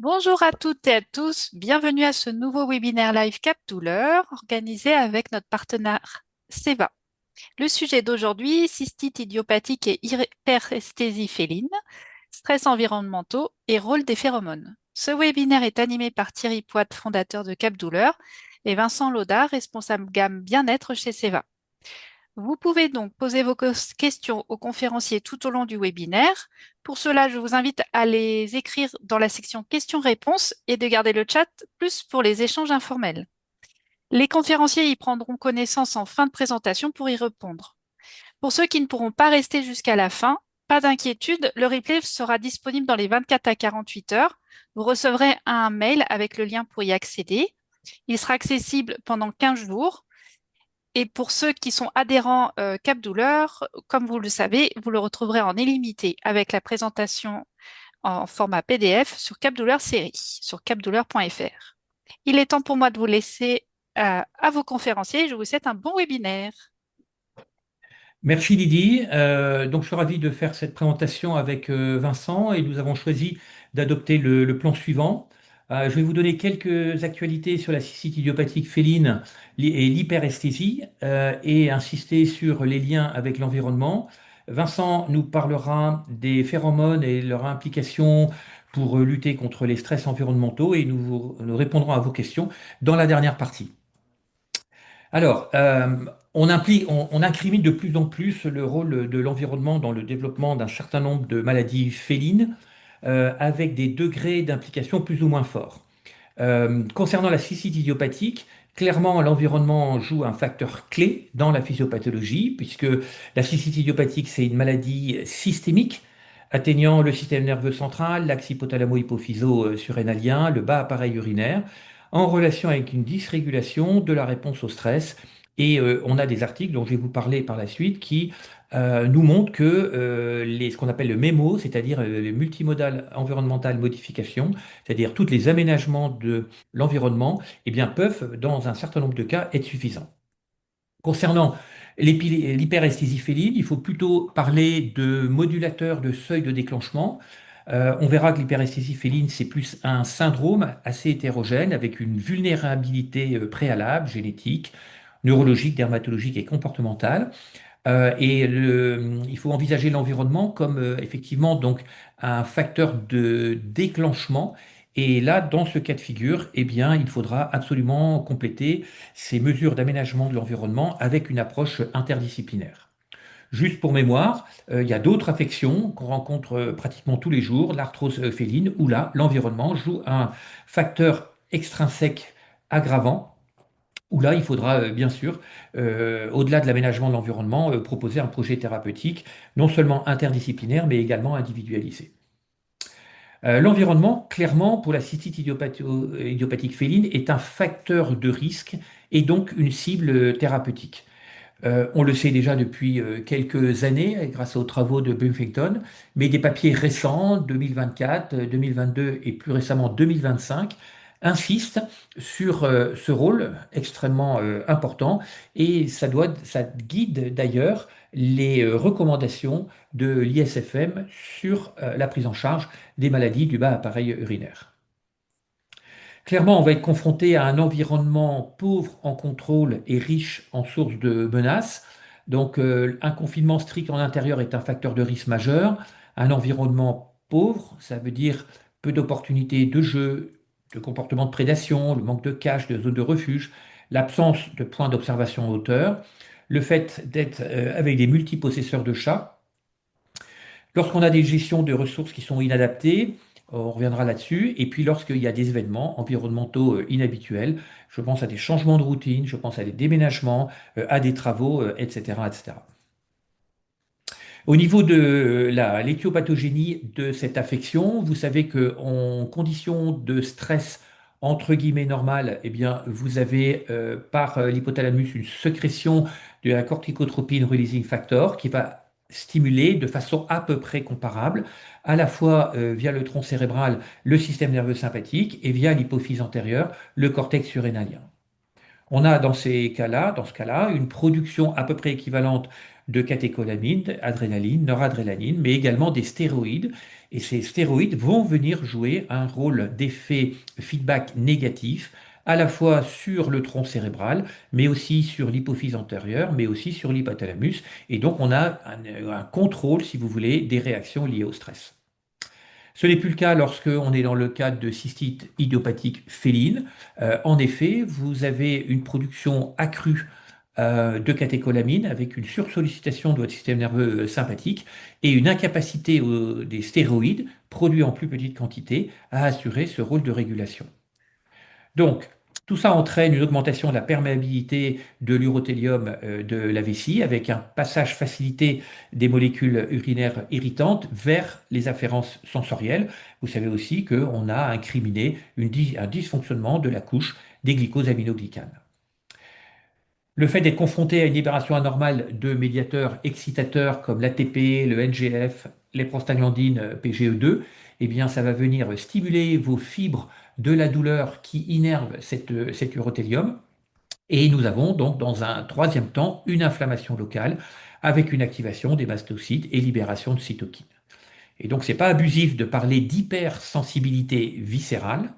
Bonjour à toutes et à tous, bienvenue à ce nouveau webinaire live Cap Douleur organisé avec notre partenaire Seva. Le sujet d'aujourd'hui, cystite idiopathique et hyperesthésie féline, stress environnementaux et rôle des phéromones. Ce webinaire est animé par Thierry Poit, fondateur de Cap Douleur, et Vincent Lauda, responsable gamme bien-être chez Seva. Vous pouvez donc poser vos questions aux conférenciers tout au long du webinaire. Pour cela, je vous invite à les écrire dans la section questions-réponses et de garder le chat plus pour les échanges informels. Les conférenciers y prendront connaissance en fin de présentation pour y répondre. Pour ceux qui ne pourront pas rester jusqu'à la fin, pas d'inquiétude, le replay sera disponible dans les 24 à 48 heures. Vous recevrez un mail avec le lien pour y accéder. Il sera accessible pendant 15 jours. Et pour ceux qui sont adhérents Cap Douleur, comme vous le savez, vous le retrouverez en illimité avec la présentation en format PDF sur Cap Douleur série, sur capdouleur.fr. Il est temps pour moi de vous laisser à vos conférenciers. Je vous souhaite un bon webinaire. Merci Lydie. Donc je suis ravi de faire cette présentation avec Vincent et nous avons choisi d'adopter le plan suivant. Je vais vous donner quelques actualités sur la cystite idiopathique féline et l'hyperesthésie et insister sur les liens avec l'environnement. Vincent nous parlera des phéromones et leur implication pour lutter contre les stress environnementaux et nous répondrons à vos questions dans la dernière partie. Alors, on incrimine de plus en plus le rôle de l'environnement dans le développement d'un certain nombre de maladies félines, avec des degrés d'implication plus ou moins forts. Concernant la cystite idiopathique, clairement, l'environnement joue un facteur clé dans la physiopathologie, puisque la cystite idiopathique, c'est une maladie systémique atteignant le système nerveux central, l'axe hypothalamo-hypophyso-surrénalien, le bas appareil urinaire, en relation avec une dysrégulation de la réponse au stress. Et on a des articles dont je vais vous parler par la suite qui nous montrent que ce qu'on appelle le MEMO, c'est-à-dire les multimodal environnemental modification, c'est-à-dire tous les aménagements de l'environnement, eh bien, peuvent, dans un certain nombre de cas, être suffisants. Concernant l'hyperesthésie féline, il faut plutôt parler de modulateurs de seuil de déclenchement. On verra que l'hyperesthésie féline, c'est plus un syndrome assez hétérogène avec une vulnérabilité préalable, génétique, neurologique, dermatologique et comportementale. Il faut envisager l'environnement comme effectivement donc un facteur de déclenchement. Et là, dans ce cas de figure, eh bien, il faudra absolument compléter ces mesures d'aménagement de l'environnement avec une approche interdisciplinaire. Juste pour mémoire, il y a d'autres affections qu'on rencontre pratiquement tous les jours, l'arthrose féline, où là, l'environnement joue un facteur extrinsèque aggravant où là, il faudra bien sûr, au-delà de l'aménagement de l'environnement, proposer un projet thérapeutique non seulement interdisciplinaire, mais également individualisé. L'environnement, clairement, pour la cystite idiopathique féline, est un facteur de risque et donc une cible thérapeutique. On le sait déjà depuis quelques années grâce aux travaux de Buffington, mais des papiers récents, 2024, 2022 et plus récemment 2025, insistent sur ce rôle extrêmement important et ça guide d'ailleurs les recommandations de l'ISFM sur la prise en charge des maladies du bas appareil urinaire. Clairement, on va être confronté à un environnement pauvre en contrôle et riche en sources de menaces. Donc, un confinement strict en intérieur est un facteur de risque majeur. Un environnement pauvre, ça veut dire peu d'opportunités de jeu, de comportements de prédation, le manque de cache, de zones de refuge, l'absence de points d'observation en hauteur, le fait d'être avec des multipossesseurs de chats. Lorsqu'on a des gestions de ressources qui sont inadaptées, on reviendra là-dessus. Et puis lorsqu'il y a des événements environnementaux inhabituels, je pense à des changements de routine, je pense à des déménagements, à des travaux, etc., etc. Au niveau de l'éthiopathogénie de cette affection, vous savez qu'en condition de stress entre guillemets normale, eh bien, vous avez par l'hypothalamus une sécrétion de la corticotropine releasing factor qui va stimuler de façon à peu près comparable, à la fois via le tronc cérébral, le système nerveux sympathique et via l'hypophyse antérieure, le cortex surrénalien. On a dans ce cas-là, une production à peu près équivalente de catécholamine, adrénaline, noradrénaline, mais également des stéroïdes. Et ces stéroïdes vont venir jouer un rôle d'effet feedback négatif, à la fois sur le tronc cérébral, mais aussi sur l'hypophyse antérieure, mais aussi sur l'hypothalamus. Et donc, on a un contrôle, si vous voulez, des réactions liées au stress. Ce n'est plus le cas lorsque on est dans le cadre de cystite idiopathique féline. En effet, vous avez une production accrue de catécholamine avec une sursollicitation de votre système nerveux sympathique et une incapacité des stéroïdes produits en plus petite quantité à assurer ce rôle de régulation. Donc, tout ça entraîne une augmentation de la perméabilité de l'urothélium de la vessie avec un passage facilité des molécules urinaires irritantes vers les afférences sensorielles. Vous savez aussi qu'on a incriminé un dysfonctionnement de la couche des glycosaminoglycanes. Le fait d'être confronté à une libération anormale de médiateurs excitateurs comme l'ATP, le NGF, les prostaglandines PGE2, eh bien, ça va venir stimuler vos fibres de la douleur qui innervent cet urothélium. Et nous avons donc, dans un troisième temps, une inflammation locale avec une activation des mastocytes et libération de cytokines. Et donc, ce n'est pas abusif de parler d'hypersensibilité viscérale,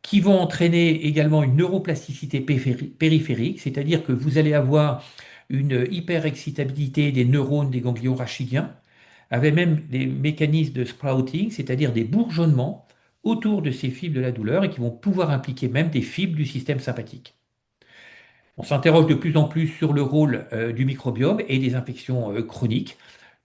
qui vont entraîner également une neuroplasticité périphérique, c'est-à-dire que vous allez avoir une hyperexcitabilité des neurones des ganglions rachidiens, avec même des mécanismes de sprouting, c'est-à-dire des bourgeonnements autour de ces fibres de la douleur et qui vont pouvoir impliquer même des fibres du système sympathique. On s'interroge de plus en plus sur le rôle du microbiome et des infections chroniques.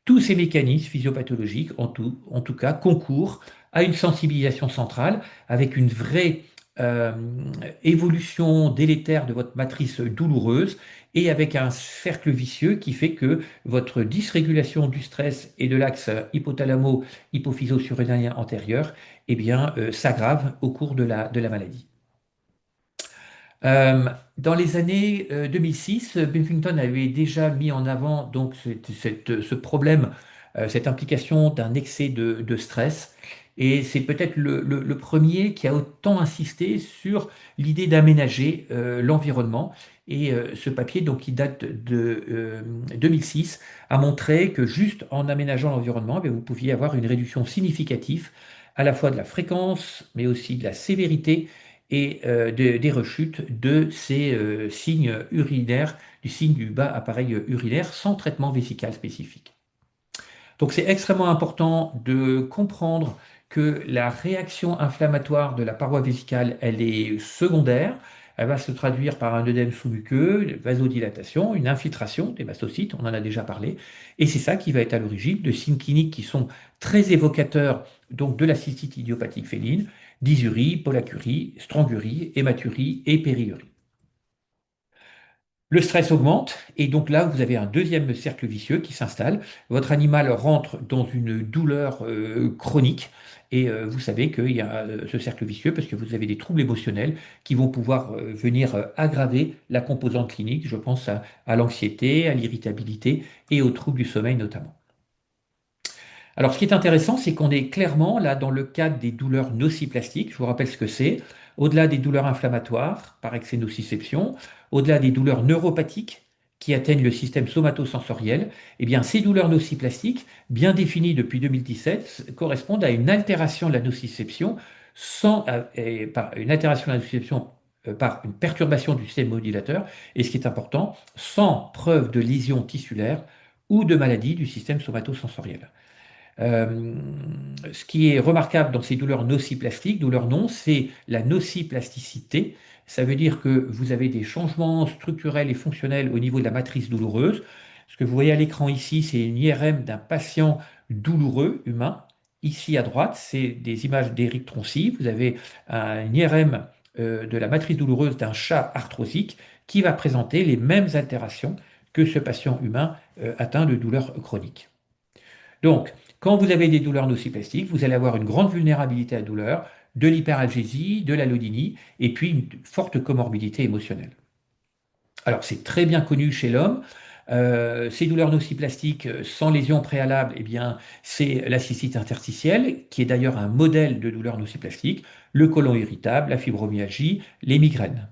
Tous ces mécanismes physiopathologiques, en tout cas, concourent à une sensibilisation centrale avec une vraie euh, évolution délétère de votre matrice douloureuse et avec un cercle vicieux qui fait que votre dysrégulation du stress et de l'axe hypothalamo-hypophyso-surrénalien antérieur eh bien, s'aggrave au cours de la maladie. Dans les années 2006, Buffington avait déjà mis en avant donc ce problème, cette implication d'un excès de stress. Et c'est peut-être le premier qui a autant insisté sur l'idée d'aménager l'environnement. Et ce papier, donc, qui date de 2006, a montré que juste en aménageant l'environnement, eh vous pouviez avoir une réduction significative à la fois de la fréquence, mais aussi de la sévérité et des rechutes de ces signes urinaires, du signe du bas appareil urinaire sans traitement vésical spécifique. Donc c'est extrêmement important de comprendre que la réaction inflammatoire de la paroi vésicale, elle est secondaire. Elle va se traduire par un œdème sous-muqueux, une vasodilatation, une infiltration des mastocytes, on en a déjà parlé. Et c'est ça qui va être à l'origine de signes cliniques qui sont très évocateurs donc, de la cystite idiopathique féline, dysurie, polacurie, strangurie, hématurie et périurie. Le stress augmente et donc là, vous avez un deuxième cercle vicieux qui s'installe. Votre animal rentre dans une douleur chronique et vous savez qu'il y a ce cercle vicieux parce que vous avez des troubles émotionnels qui vont pouvoir venir aggraver la composante clinique. Je pense à l'anxiété, à l'irritabilité et aux troubles du sommeil notamment. Alors, ce qui est intéressant, c'est qu'on est clairement là dans le cadre des douleurs nociplastiques. Je vous rappelle ce que c'est. Au-delà des douleurs inflammatoires par excès de nociception, au-delà des douleurs neuropathiques qui atteignent le système somatosensoriel, eh bien, ces douleurs nociplastiques, bien définies depuis 2017, correspondent à une altération de la nociception par une altération de la nociception par une perturbation du système modulateur, et ce qui est important, sans preuve de lésion tissulaire ou de maladie du système somatosensoriel. Euh, Ce qui est remarquable dans ces douleurs nociplastiques, d'où leur nom, c'est la nociplasticité. Ça veut dire que vous avez des changements structurels et fonctionnels au niveau de la matrice douloureuse. Ce que vous voyez à l'écran ici, c'est une IRM d'un patient douloureux humain. Ici à droite, c'est des images d'Éric Troncy. Vous avez un IRM de la matrice douloureuse d'un chat arthrosique qui va présenter les mêmes altérations que ce patient humain atteint de douleurs chroniques. Donc, quand vous avez des douleurs nociplastiques, vous allez avoir une grande vulnérabilité à la douleur, de l'hyperalgésie, de l'allodynie, et puis une forte comorbidité émotionnelle. Alors, c'est très bien connu chez l'homme. Ces douleurs nociplastiques sans lésion préalable, eh bien, c'est la cystite interstitielle, qui est d'ailleurs un modèle de douleur nociplastique, le côlon irritable, la fibromyalgie, les migraines.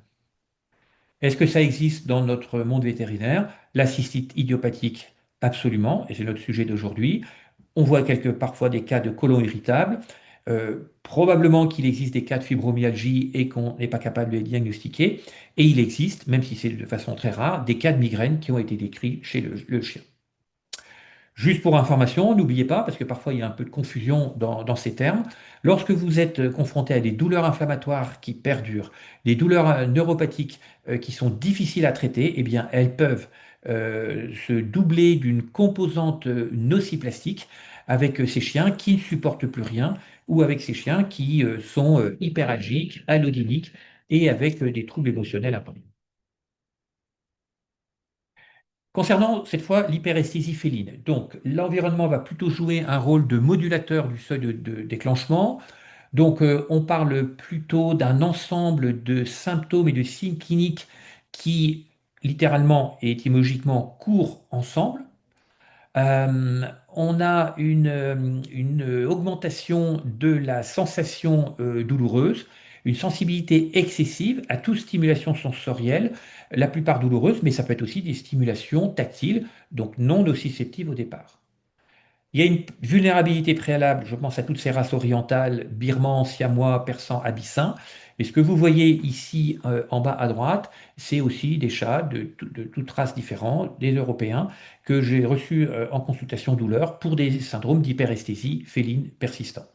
Est-ce que ça existe dans notre monde vétérinaire? La cystite idiopathique, absolument, et c'est notre sujet d'aujourd'hui. On voit parfois des cas de côlon irritable. Probablement qu'il existe des cas de fibromyalgie et qu'on n'est pas capable de les diagnostiquer. Et il existe, même si c'est de façon très rare, des cas de migraine qui ont été décrits chez le chien. Juste pour information, n'oubliez pas, parce que parfois il y a un peu de confusion dans ces termes, lorsque vous êtes confronté à des douleurs inflammatoires qui perdurent, des douleurs neuropathiques qui sont difficiles à traiter, eh bien elles peuvent se doubler d'une composante nociplastique avec ces chiens qui ne supportent plus rien ou avec ces chiens qui sont hyperalgiques, allodiniques et avec des troubles émotionnels importants. Concernant cette fois l'hyperesthésie féline, donc l'environnement va plutôt jouer un rôle de modulateur du seuil de déclenchement. Donc on parle plutôt d'un ensemble de symptômes et de signes cliniques qui littéralement et étymologiquement courent ensemble. On a une augmentation de la sensation douloureuse, une sensibilité excessive à toute stimulation sensorielle, la plupart douloureuse, mais ça peut être aussi des stimulations tactiles, donc non nociceptives au départ. Il y a une vulnérabilité préalable, je pense à toutes ces races orientales, birman, siamois, persan, abyssin. Mais ce que vous voyez ici en bas à droite, c'est aussi des chats de toutes races différentes, des Européens, que j'ai reçus en consultation douleur pour des syndromes d'hyperesthésie féline persistant.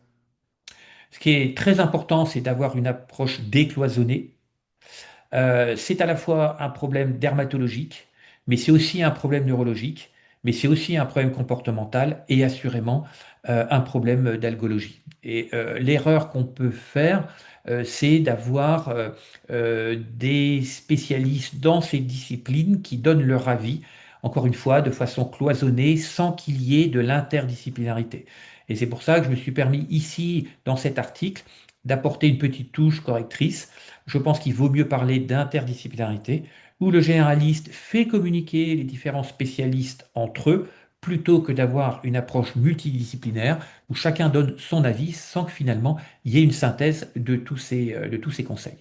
Ce qui est très important, c'est d'avoir une approche décloisonnée. C'est à la fois un problème dermatologique, mais c'est aussi un problème neurologique, mais c'est aussi un problème comportemental et assurément un problème d'algologie. Et l'erreur qu'on peut faire, c'est d'avoir des spécialistes dans ces disciplines qui donnent leur avis, encore une fois, de façon cloisonnée, sans qu'il y ait de l'interdisciplinarité. Et c'est pour ça que je me suis permis ici, dans cet article, d'apporter une petite touche correctrice. Je pense qu'il vaut mieux parler d'interdisciplinarité, où le généraliste fait communiquer les différents spécialistes entre eux, plutôt que d'avoir une approche multidisciplinaire, où chacun donne son avis sans que finalement il y ait une synthèse de tous ces conseils.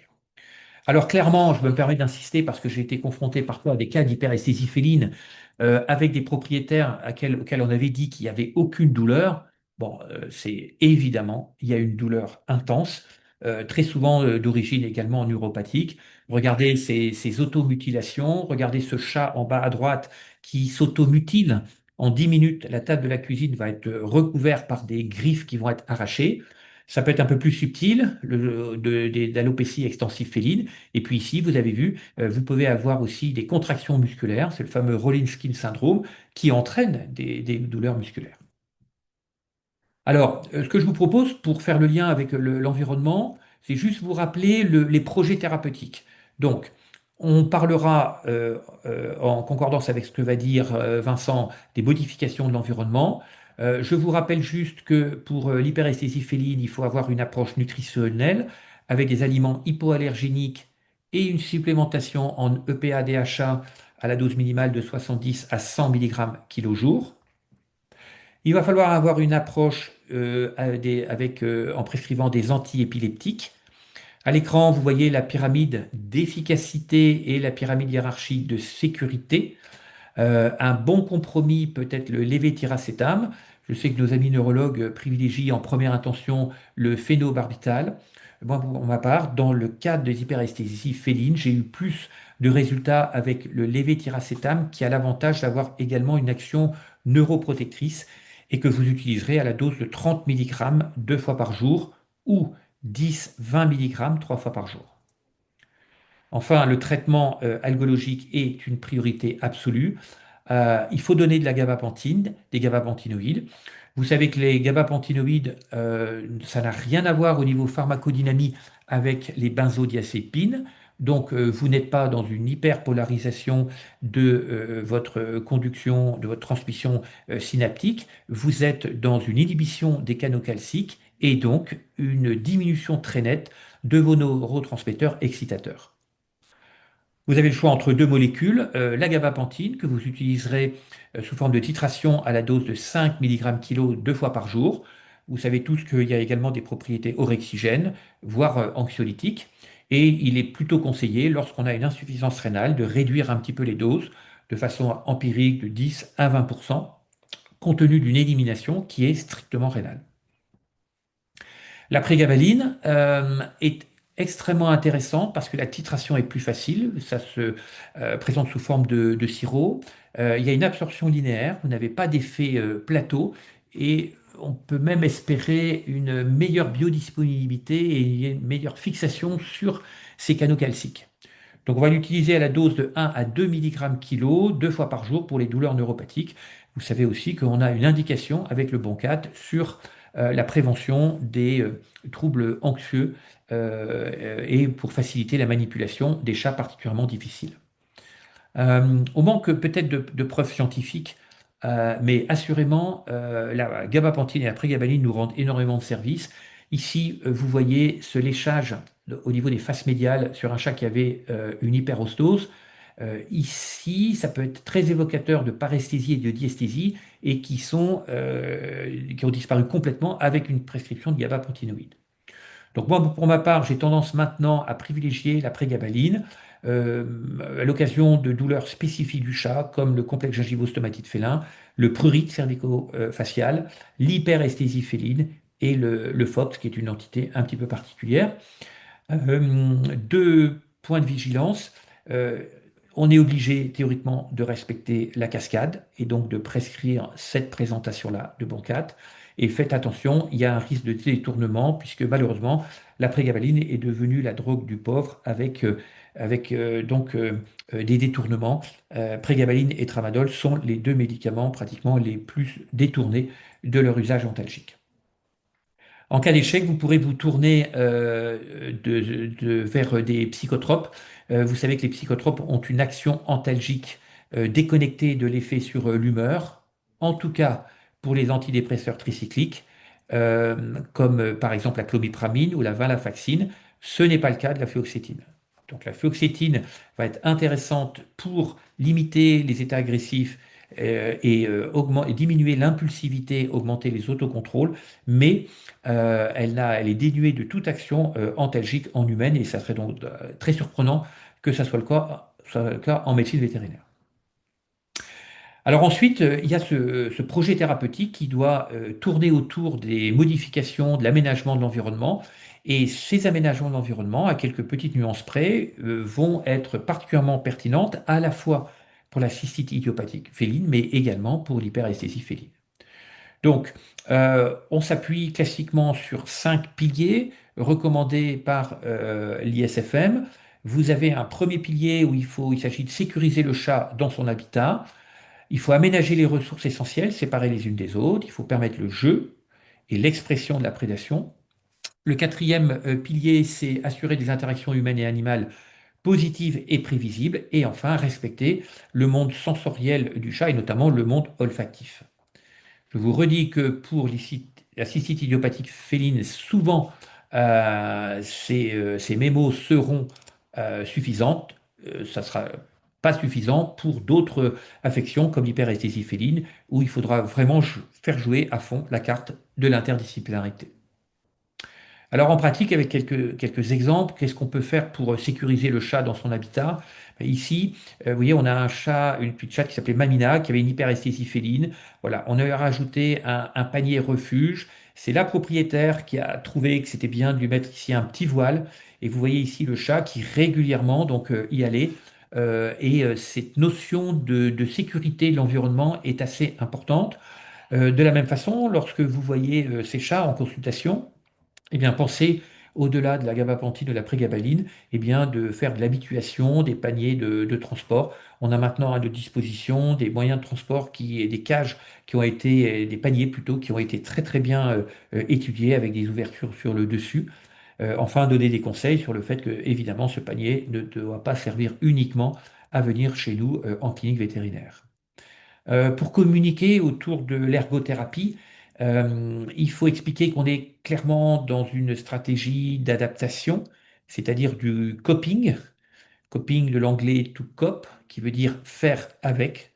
Alors clairement, je me permets d'insister parce que j'ai été confronté parfois à des cas d'hyperesthésie féline avec des propriétaires auxquels on avait dit qu'il n'y avait aucune douleur. Bon, c'est évidemment, il y a une douleur intense, très souvent d'origine également neuropathique. Regardez ces automutilations, regardez ce chat en bas à droite qui s'automutile. En 10 minutes, la table de la cuisine va être recouverte par des griffes qui vont être arrachées. Ça peut être un peu plus subtil, d'alopécie extensive féline. Et puis ici, vous avez vu, vous pouvez avoir aussi des contractions musculaires, c'est le fameux rolling skin syndrome, qui entraîne des douleurs musculaires. Alors, ce que je vous propose pour faire le lien avec l'environnement, c'est juste vous rappeler les projets thérapeutiques. Donc, on parlera en concordance avec ce que va dire Vincent des modifications de l'environnement. Je vous rappelle juste que pour l'hyperesthésie féline, il faut avoir une approche nutritionnelle avec des aliments hypoallergéniques et une supplémentation en EPA-DHA à la dose minimale de 70 à 100 mg kg jour. Il va falloir avoir une approche en prescrivant des antiépileptiques. À l'écran, vous voyez la pyramide d'efficacité et la pyramide hiérarchique de sécurité. Un bon compromis peut être le lévétiracétam. Je sais que nos amis neurologues privilégient en première intention le phénobarbital. Moi, pour ma part, dans le cadre des hyperesthésies félines, j'ai eu plus de résultats avec le lévétiracétam qui a l'avantage d'avoir également une action neuroprotectrice et que vous utiliserez à la dose de 30 mg 2 fois par jour ou 10-20 mg 3 fois par jour. Enfin, le traitement algologique est une priorité absolue. Il faut donner de la gabapentine, des gabapentinoïdes. Vous savez que les gabapentinoïdes, ça n'a rien à voir au niveau pharmacodynamie avec les benzodiazépines. Donc, vous n'êtes pas dans une hyperpolarisation de votre conduction, de votre transmission synaptique. Vous êtes dans une inhibition des canaux calciques et donc une diminution très nette de vos neurotransmetteurs excitateurs. Vous avez le choix entre deux molécules, la gabapentine que vous utiliserez sous forme de titration à la dose de 5 mg kg 2 fois par jour. Vous savez tous qu'il y a également des propriétés orexigènes, voire anxiolytiques. Et il est plutôt conseillé, lorsqu'on a une insuffisance rénale, de réduire un petit peu les doses de façon empirique de 10 à 20%, compte tenu d'une élimination qui est strictement rénale. La prégabaline est extrêmement intéressante parce que la titration est plus facile, ça se présente sous forme de sirop. Il y a une absorption linéaire, vous n'avez pas d'effet plateau et on peut même espérer une meilleure biodisponibilité et une meilleure fixation sur ces canaux calciques. Donc on va l'utiliser à la dose de 1 à 2 mg kg, 2 fois par jour pour les douleurs neuropathiques. Vous savez aussi qu'on a une indication avec le Boncat sur la prévention des troubles anxieux et pour faciliter la manipulation des chats particulièrement difficiles. On manque peut-être de preuves scientifiques, mais assurément, la gabapentine et la prégabaline nous rendent énormément de services. Ici, vous voyez ce léchage au niveau des faces médiales sur un chat qui avait une hyperostose. Ici, ça peut être très évocateur de paresthésie et de diesthésie et qui ont disparu complètement avec une prescription de gabapentinoïdes. Donc moi, pour ma part, j'ai tendance maintenant à privilégier la prégabaline à l'occasion de douleurs spécifiques du chat, comme le complexe gingivo-stomatite félin, le prurite cervico-facial, l'hyperesthésie féline et le FOX, qui est une entité un petit peu particulière. Deux points de vigilance. Euh, on est obligé théoriquement de respecter la cascade et donc de prescrire cette présentation-là de Boncat. Et faites attention, il y a un risque de détournement puisque malheureusement la prégabaline est devenue la drogue du pauvre avec des détournements. Prégabaline et tramadol sont les deux médicaments pratiquement les plus détournés de leur usage antalgique. En cas d'échec, vous pourrez vous tourner vers des psychotropes. Vous savez que les psychotropes ont une action antalgique déconnectée de l'effet sur l'humeur, en tout cas pour les antidépresseurs tricycliques, comme par exemple la clomipramine ou la venlafaxine. Ce n'est pas le cas de la fluoxétine. Donc la fluoxétine va être intéressante pour limiter les états agressifs et diminuer l'impulsivité, augmenter les autocontrôles, mais elle est dénuée de toute action antalgique en humaine et ça serait donc très surprenant que ça soit le cas en médecine vétérinaire. Alors ensuite, il y a ce projet thérapeutique qui doit tourner autour des modifications, de l'aménagement de l'environnement. Et ces aménagements de l'environnement, à quelques petites nuances près, vont être particulièrement pertinentes à la fois pour la cystite idiopathique féline, mais également pour l'hyperesthésie féline. Donc, on s'appuie classiquement sur 5 piliers recommandés par l'ISFM. Vous avez un premier pilier où il s'agit de sécuriser le chat dans son habitat. Il faut aménager les ressources essentielles, séparer les unes des autres. Il faut permettre le jeu et l'expression de la prédation. Le quatrième pilier, c'est assurer des interactions humaines et animales positives et prévisibles. Et enfin, respecter le monde sensoriel du chat et notamment le monde olfactif. Je vous redis que pour la cystite idiopathique féline, souvent ces mémos seront suffisantes. Ça ne sera pas suffisant pour d'autres affections comme l'hyperesthésie féline, où il faudra vraiment faire jouer à fond la carte de l'interdisciplinarité. Alors en pratique, avec quelques exemples, qu'est-ce qu'on peut faire pour sécuriser le chat dans son habitat? Ici, vous voyez, on a une petite chatte qui s'appelait Mamina, qui avait une hyperesthésie féline. Voilà, on a rajouté un panier refuge. C'est la propriétaire qui a trouvé que c'était bien de lui mettre ici un petit voile. Et vous voyez ici le chat qui régulièrement donc y allait. Cette notion de sécurité de l'environnement est assez importante. De la même façon, lorsque vous voyez ces chats en consultation, eh bien, pensez, au-delà de la gabapentine, de la prégabaline, eh bien, de faire de l'habituation, des paniers de transport. On a maintenant à notre disposition des moyens de transport des cages qui ont été, des paniers plutôt, qui ont été très très bien étudiés avec des ouvertures sur le dessus. Enfin, donner des conseils sur le fait que, évidemment, ce panier ne doit pas servir uniquement à venir chez nous en clinique vétérinaire. Pour communiquer autour de l'ergothérapie, il faut expliquer qu'on est clairement dans une stratégie d'adaptation, c'est-à-dire du coping de l'anglais to cop, qui veut dire faire avec.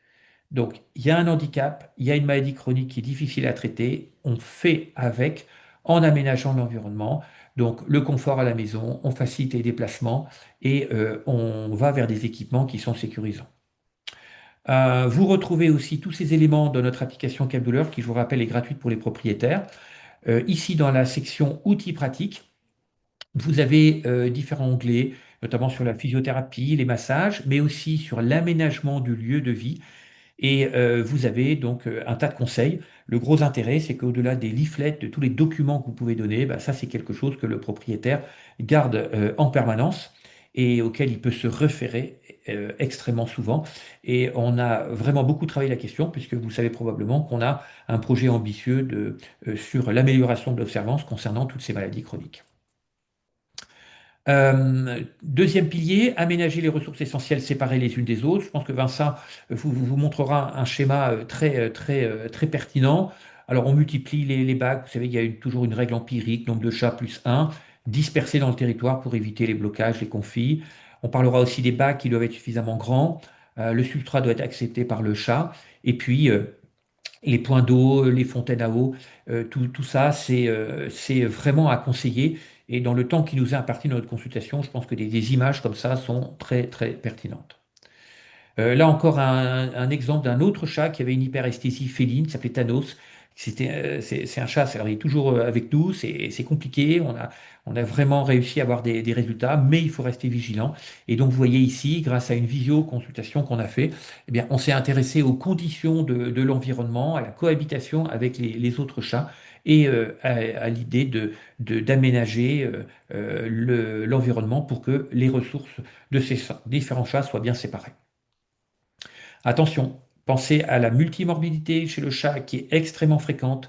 Donc, il y a un handicap, il y a une maladie chronique qui est difficile à traiter, on fait avec, en aménageant l'environnement. Donc le confort à la maison, on facilite les déplacements et on va vers des équipements qui sont sécurisants. Vous retrouvez aussi tous ces éléments dans notre application CapDouleur qui, je vous rappelle, est gratuite pour les propriétaires. Ici, dans la section outils pratiques, vous avez différents onglets, notamment sur la physiothérapie, les massages, mais aussi sur l'aménagement du lieu de vie. Et vous avez donc un tas de conseils. Le gros intérêt, c'est qu'au-delà des leaflets, de tous les documents que vous pouvez donner, bah, ça c'est quelque chose que le propriétaire garde en permanence et auquel il peut se référer extrêmement souvent. Et on a vraiment beaucoup travaillé la question, puisque vous savez probablement qu'on a un projet ambitieux sur l'amélioration de l'observance concernant toutes ces maladies chroniques. Deuxième pilier, aménager les ressources essentielles séparées les unes des autres. Je pense que Vincent vous montrera un schéma très pertinent. Alors, on multiplie les bacs. Vous savez, il y a toujours une règle empirique, nombre de chats plus un, dispersés dans le territoire pour éviter les blocages, les conflits. On parlera aussi des bacs qui doivent être suffisamment grands. Le substrat doit être accepté par le chat. Et puis, les points d'eau, les fontaines à eau, tout ça, c'est vraiment à conseiller. Et dans le temps qui nous est imparti dans notre consultation, je pense que des images comme ça sont très pertinentes. Là encore, un exemple d'un autre chat qui avait une hyperesthésie féline, qui s'appelait Thanos. C'est un chat, alors il est toujours avec nous, c'est compliqué, on a vraiment réussi à avoir des résultats, mais il faut rester vigilant. Et donc, vous voyez ici, grâce à une visio-consultation qu'on a fait, eh bien, on s'est intéressé aux conditions de l'environnement, à la cohabitation avec les autres chats et à l'idée d'aménager l'environnement pour que les ressources de ces différents chats soient bien séparées. Attention, pensez à la multimorbidité chez le chat qui est extrêmement fréquente.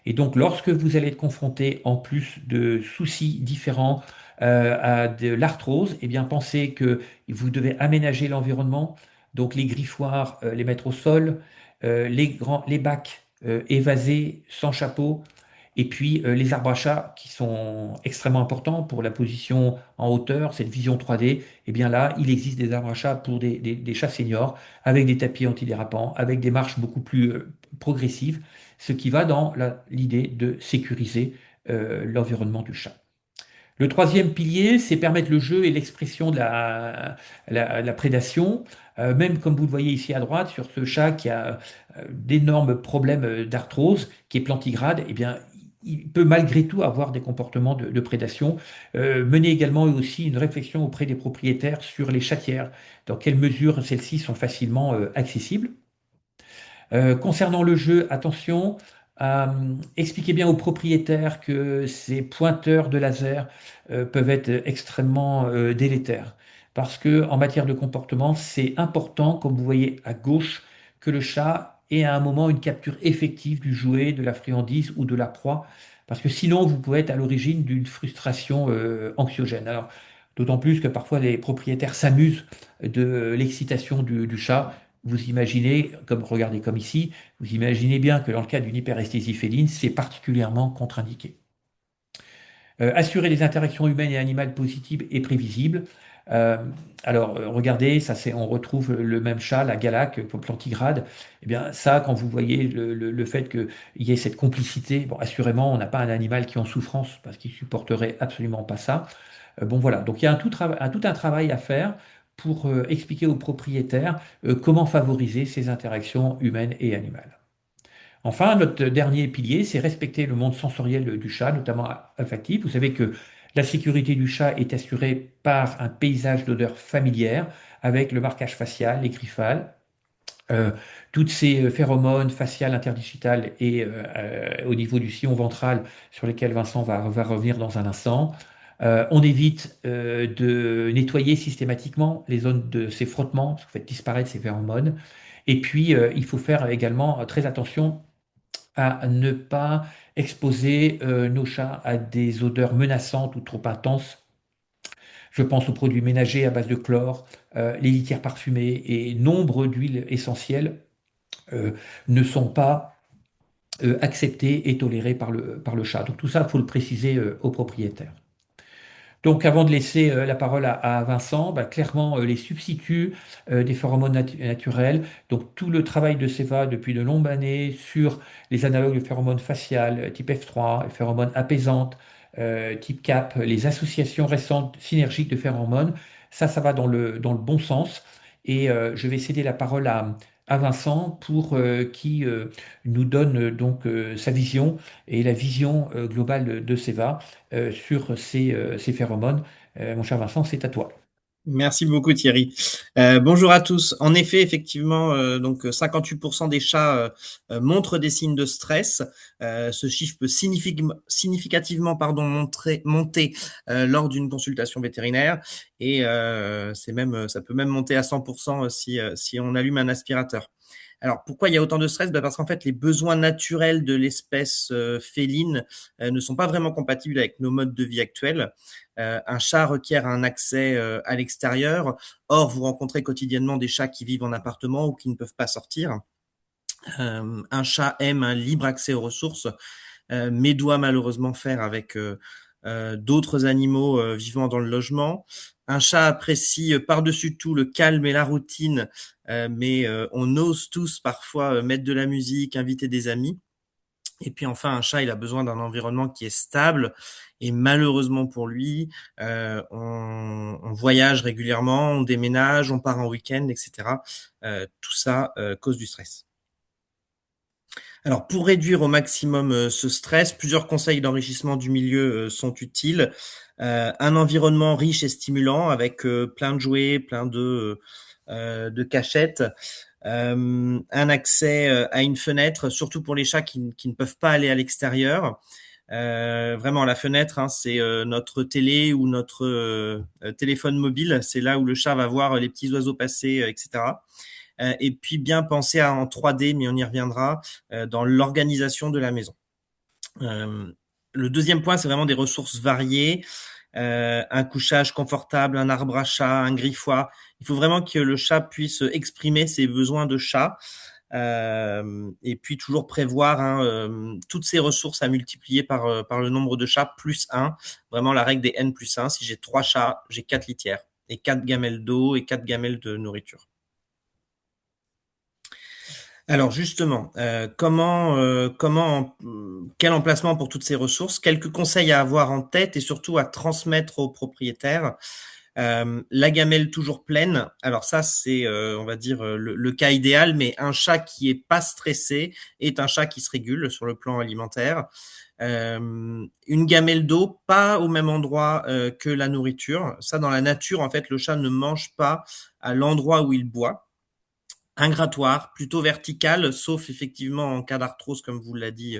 Et donc, lorsque vous allez être confronté, en plus de soucis différents, à de l'arthrose, eh bien, pensez que vous devez aménager l'environnement. Donc, les griffoirs, les mettre au sol, les bacs évasés, sans chapeau, et puis les arbres à chat qui sont extrêmement importants pour la position en hauteur, cette vision 3D. Eh bien là, il existe des arbres à chat pour des chats seniors avec des tapis antidérapants, avec des marches beaucoup plus progressives, ce qui va dans l'idée de sécuriser l'environnement du chat. Le troisième pilier, c'est permettre le jeu et l'expression de la prédation. Même comme vous le voyez ici à droite, sur ce chat qui a d'énormes problèmes d'arthrose, qui est plantigrade, eh bien, il peut malgré tout avoir des comportements de prédation. Mener également aussi une réflexion auprès des propriétaires sur les chatières, dans quelle mesure celles-ci sont facilement accessibles. Concernant le jeu, attention, expliquez bien aux propriétaires que ces pointeurs de laser peuvent être extrêmement délétères. Parce que en matière de comportement, c'est important, comme vous voyez à gauche, que le chat ait à un moment une capture effective du jouet, de la friandise ou de la proie. Parce que sinon, vous pouvez être à l'origine d'une frustration anxiogène. Alors, d'autant plus que parfois les propriétaires s'amusent de l'excitation du chat. Vous imaginez, comme regardez comme ici, vous imaginez bien que dans le cas d'une hyperesthésie féline, c'est particulièrement contre-indiqué. Assurer des interactions humaines et animales positives et prévisibles. Euh, regardez, on retrouve le même chat, la galac, plantigrade. Eh bien, ça, quand vous voyez le fait qu'il y ait cette complicité, bon, assurément, on n'a pas un animal qui est en souffrance parce qu'il supporterait absolument pas ça. Bon, voilà. Donc, il y a tout un travail à faire pour expliquer aux propriétaires comment favoriser ces interactions humaines et animales. Enfin, notre dernier pilier, c'est respecter le monde sensoriel du chat, notamment olfactif. Vous savez que la sécurité du chat est assurée par un paysage d'odeurs familières avec le marquage facial, les griffales, euh, toutes ces phéromones faciales interdigitales et au niveau du sillon ventral sur lesquels Vincent va revenir dans un instant. On évite de nettoyer systématiquement les zones de ces frottements, parce que vous faites disparaître ces phéromones. Et puis, il faut faire également très attention à ne pas exposer nos chats à des odeurs menaçantes ou trop intenses. Je pense aux produits ménagers à base de chlore, les litières parfumées et nombre d'huiles essentielles euh, ne sont pas acceptées et tolérées par le chat. Donc tout ça, il faut le préciser aux propriétaires. Donc, avant de laisser la parole à Vincent, bah, clairement, les substituts des phéromones naturels, donc tout le travail de Seva depuis de longues années sur les analogues de phéromones faciales, type F3, les phéromones apaisantes, type CAP, les associations récentes synergiques de phéromones, ça va dans le bon sens. Et je vais céder la parole à Vincent pour qui nous donne sa vision et la vision globale de Seva sur ces phéromones. Mon cher Vincent, c'est à toi. Merci beaucoup Thierry. Bonjour à tous. En effet, effectivement, 58% des chats montrent des signes de stress. Ce chiffre peut significativement monter lors d'une consultation vétérinaire et ça peut même monter à 100% si on allume un aspirateur. Alors pourquoi il y a autant de stress? Parce qu'en fait les besoins naturels de l'espèce féline ne sont pas vraiment compatibles avec nos modes de vie actuels. Un chat requiert un accès à l'extérieur. Or, vous rencontrez quotidiennement des chats qui vivent en appartement ou qui ne peuvent pas sortir. Un chat aime un libre accès aux ressources, mais doit malheureusement faire avec d'autres animaux vivant dans le logement. Un chat apprécie par-dessus tout le calme et la routine, mais on ose tous parfois mettre de la musique, inviter des amis. Et puis enfin, un chat, il a besoin d'un environnement qui est stable. Et malheureusement pour lui, on voyage régulièrement, on déménage, on part en week-end, etc. Tout ça cause du stress. Alors, pour réduire au maximum ce stress, plusieurs conseils d'enrichissement du milieu sont utiles. Un environnement riche et stimulant avec plein de jouets, plein de cachettes. Un accès à une fenêtre, surtout pour les chats qui ne peuvent pas aller à l'extérieur. Vraiment, la fenêtre, hein, c'est notre télé ou notre téléphone mobile. C'est là où le chat va voir les petits oiseaux passer, etc. Et puis bien penser en 3D, mais on y reviendra, dans l'organisation de la maison. Le deuxième point, c'est vraiment des ressources variées. Un couchage confortable, un arbre à chat, un griffoir. Il faut vraiment que le chat puisse exprimer ses besoins de chat. Et puis toujours prévoir toutes ces ressources à multiplier par le nombre de chats plus 1. Vraiment la règle des n plus 1. Si j'ai 3 chats, j'ai 4 litières et 4 gamelles d'eau et 4 gamelles de nourriture. Alors justement, quel emplacement pour toutes ces ressources? Quelques conseils à avoir en tête et surtout à transmettre aux propriétaires. La gamelle toujours pleine. Alors ça, c'est, on va dire, le cas idéal, mais un chat qui est pas stressé est un chat qui se régule sur le plan alimentaire. Une gamelle d'eau, pas au même endroit que la nourriture. Ça, dans la nature, en fait, le chat ne mange pas à l'endroit où il boit. Un grattoir plutôt vertical, sauf effectivement en cas d'arthrose, comme vous l'a dit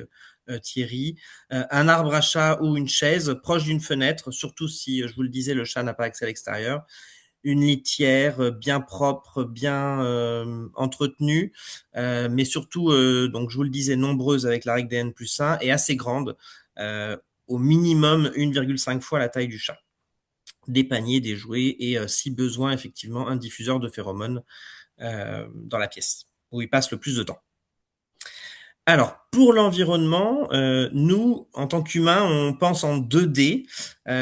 Thierry. Un arbre à chat ou une chaise proche d'une fenêtre, surtout si, je vous le disais, le chat n'a pas accès à l'extérieur. Une litière bien propre, bien entretenue, mais surtout, donc je vous le disais, nombreuse avec la règle des N plus 1 et assez grande, au minimum 1,5 fois la taille du chat. Des paniers, des jouets et si besoin, effectivement, un diffuseur de phéromones dans la pièce où il passe le plus de temps. Alors, pour l'environnement, nous, en tant qu'humains, on pense en 2D.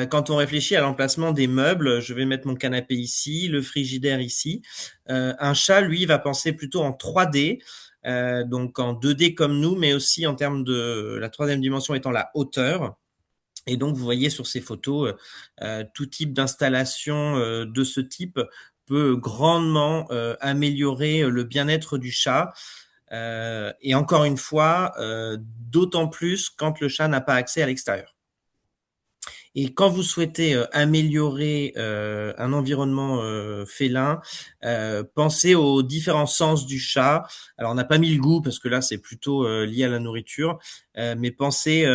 Quand on réfléchit à l'emplacement des meubles, je vais mettre mon canapé ici, le frigidaire ici. Un chat, lui, va penser plutôt en 3D, donc en 2D comme nous, mais aussi en termes de la troisième dimension étant la hauteur. Et donc, vous voyez sur ces photos, tout type d'installation de ce type peut grandement améliorer le bien-être du chat. Et encore une fois, d'autant plus quand le chat n'a pas accès à l'extérieur. Et quand vous souhaitez améliorer un environnement félin, pensez aux différents sens du chat. Alors, on n'a pas mis le goût parce que là, c'est plutôt lié à la nourriture, mais pensez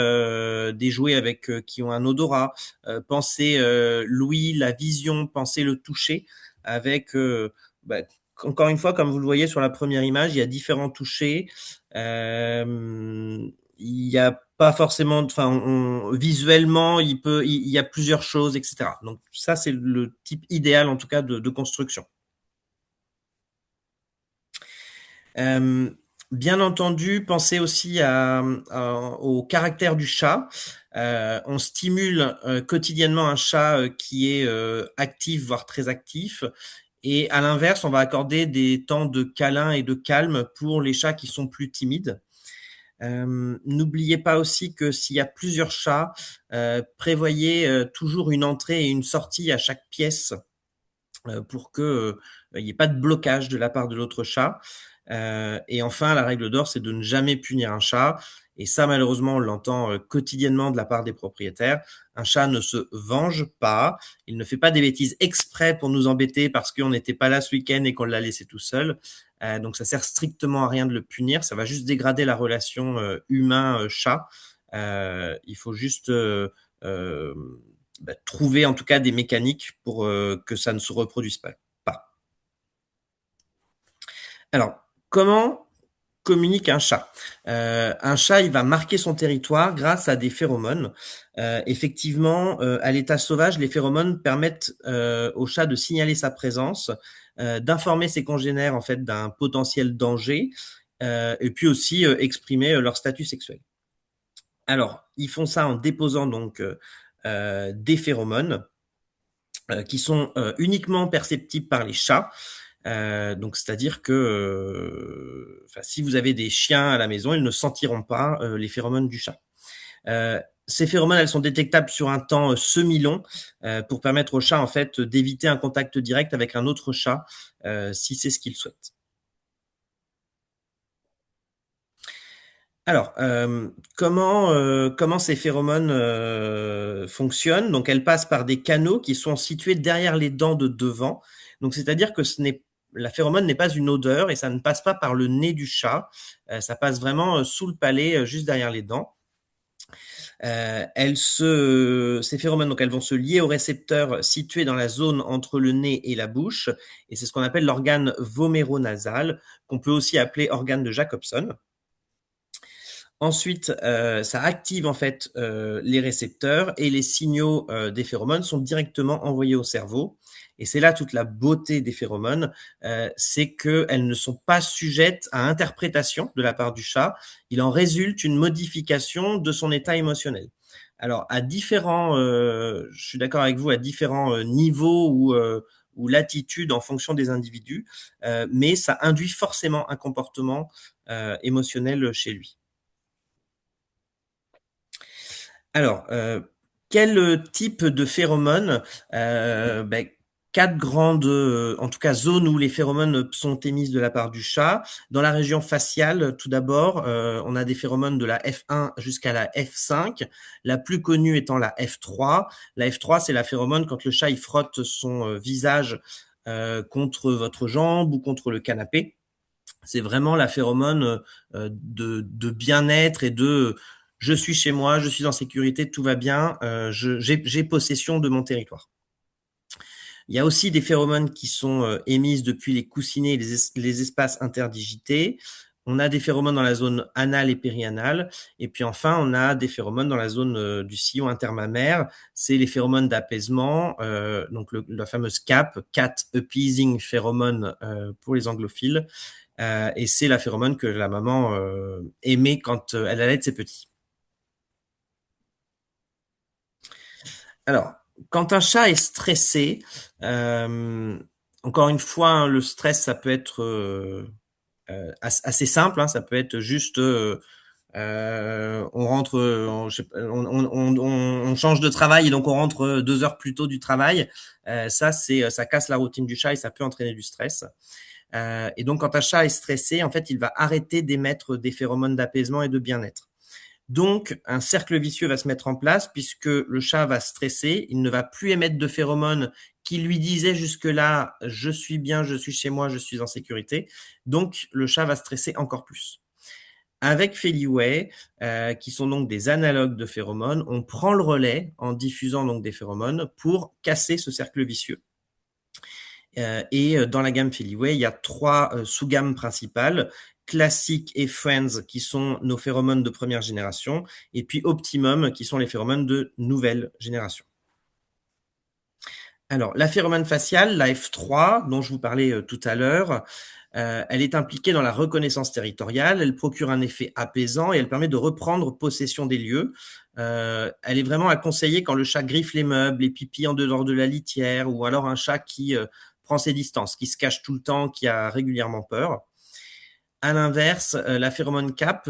des jouets avec qui ont un odorat. Pensez l'ouïe, la vision, pensez le toucher avec bah, encore une fois, comme vous le voyez sur la première image, il y a différents touchés. Il y a pas forcément, visuellement, il y a plusieurs choses, etc. Donc ça, c'est le type idéal en tout cas de construction. Bien entendu, pensez aussi au caractère du chat. On stimule quotidiennement un chat qui est actif, voire très actif. Et à l'inverse, on va accorder des temps de câlin et de calme pour les chats qui sont plus timides. N'oubliez pas aussi que s'il y a plusieurs chats, prévoyez toujours une entrée et une sortie à chaque pièce pour que il n'y ait pas de blocage de la part de l'autre chat. Et enfin, la règle d'or, c'est de ne jamais punir un chat. Et ça, malheureusement, on l'entend quotidiennement de la part des propriétaires. Un chat ne se venge pas. Il ne fait pas des bêtises exprès pour nous embêter parce qu'on n'était pas là ce week-end et qu'on l'a laissé tout seul. Donc, ça sert strictement à rien de le punir. Ça va juste dégrader la relation humain-chat. Il faut juste euh, trouver en tout cas des mécaniques pour que ça ne se reproduise pas. Alors, comment communique un chat? Un chat, il va marquer son territoire grâce à des phéromones. Effectivement, à l'état sauvage, les phéromones permettent au chat de signaler sa présence, d'informer ses congénères en fait d'un potentiel danger, et puis aussi exprimer leur statut sexuel. Alors, ils font ça en déposant donc des phéromones qui sont uniquement perceptibles par les chats. Donc, c'est-à-dire que si vous avez des chiens à la maison, ils ne sentiront pas les phéromones du chat. Ces phéromones, elles sont détectables sur un temps semi-long pour permettre au chat en fait d'éviter un contact direct avec un autre chat si c'est ce qu'il souhaite. Alors, comment ces phéromones fonctionnent? Donc, elles passent par des canaux qui sont situés derrière les dents de devant. Donc, c'est-à-dire que la phéromone n'est pas une odeur et ça ne passe pas par le nez du chat. Ça passe vraiment sous le palais, juste derrière les dents. Ces phéromones, donc, elles vont se lier aux récepteurs situés dans la zone entre le nez et la bouche, et c'est ce qu'on appelle l'organe voméronasal, qu'on peut aussi appeler organe de Jacobson. Ensuite, ça active en fait les récepteurs et les signaux des phéromones sont directement envoyés au cerveau. Et c'est là toute la beauté des phéromones, c'est qu'elles ne sont pas sujettes à interprétation de la part du chat. Il en résulte une modification de son état émotionnel. Alors, je suis d'accord avec vous, à différents niveaux ou latitudes en fonction des individus, mais ça induit forcément un comportement émotionnel chez lui. Alors, quel type de phéromones? Ben, 4 grandes, en tout cas zones où les phéromones sont émises de la part du chat. Dans la région faciale, tout d'abord, on a des phéromones de la F1 jusqu'à la F5, la plus connue étant la F3. La F3, c'est la phéromone quand le chat il frotte son visage contre votre jambe ou contre le canapé. C'est vraiment la phéromone de bien-être et de je suis chez moi, je suis en sécurité, tout va bien, j'ai possession de mon territoire. Il y a aussi des phéromones qui sont émises depuis les coussinets et les espaces interdigités. On a des phéromones dans la zone anale et périanale. Et puis enfin, on a des phéromones dans la zone du sillon intermammaire. C'est les phéromones d'apaisement, donc la fameuse CAP, Cat Appeasing Pheromone pour les anglophiles. Et c'est la phéromone que la maman émet quand elle allait ses petits. Alors, quand un chat est stressé, encore une fois, hein, le stress, ça peut être assez simple. Hein, ça peut être juste, on rentre, on change de travail et donc on rentre 2 heures plus tôt du travail. Ça casse la routine du chat et ça peut entraîner du stress. Et donc, quand un chat est stressé, en fait, il va arrêter d'émettre des phéromones d'apaisement et de bien-être. Donc, un cercle vicieux va se mettre en place puisque le chat va stresser, il ne va plus émettre de phéromones qui lui disaient jusque-là, je suis bien, je suis chez moi, je suis en sécurité. Donc, le chat va stresser encore plus. Avec Feliway, qui sont donc des analogues de phéromones, on prend le relais en diffusant donc des phéromones pour casser ce cercle vicieux. Et dans la gamme Feliway, il y a 3 sous-gammes principales. Classic et Friends, qui sont nos phéromones de première génération, et puis Optimum, qui sont les phéromones de nouvelle génération. Alors, la phéromone faciale, la F3, dont je vous parlais tout à l'heure, Elle est impliquée dans la reconnaissance territoriale, elle procure un effet apaisant et elle permet de reprendre possession des lieux. Elle est vraiment à conseiller quand le chat griffe les meubles, les pipis en dehors de la litière, ou alors un chat qui prend ses distances, qui se cache tout le temps, qui a régulièrement peur. À l'inverse, la phéromone cap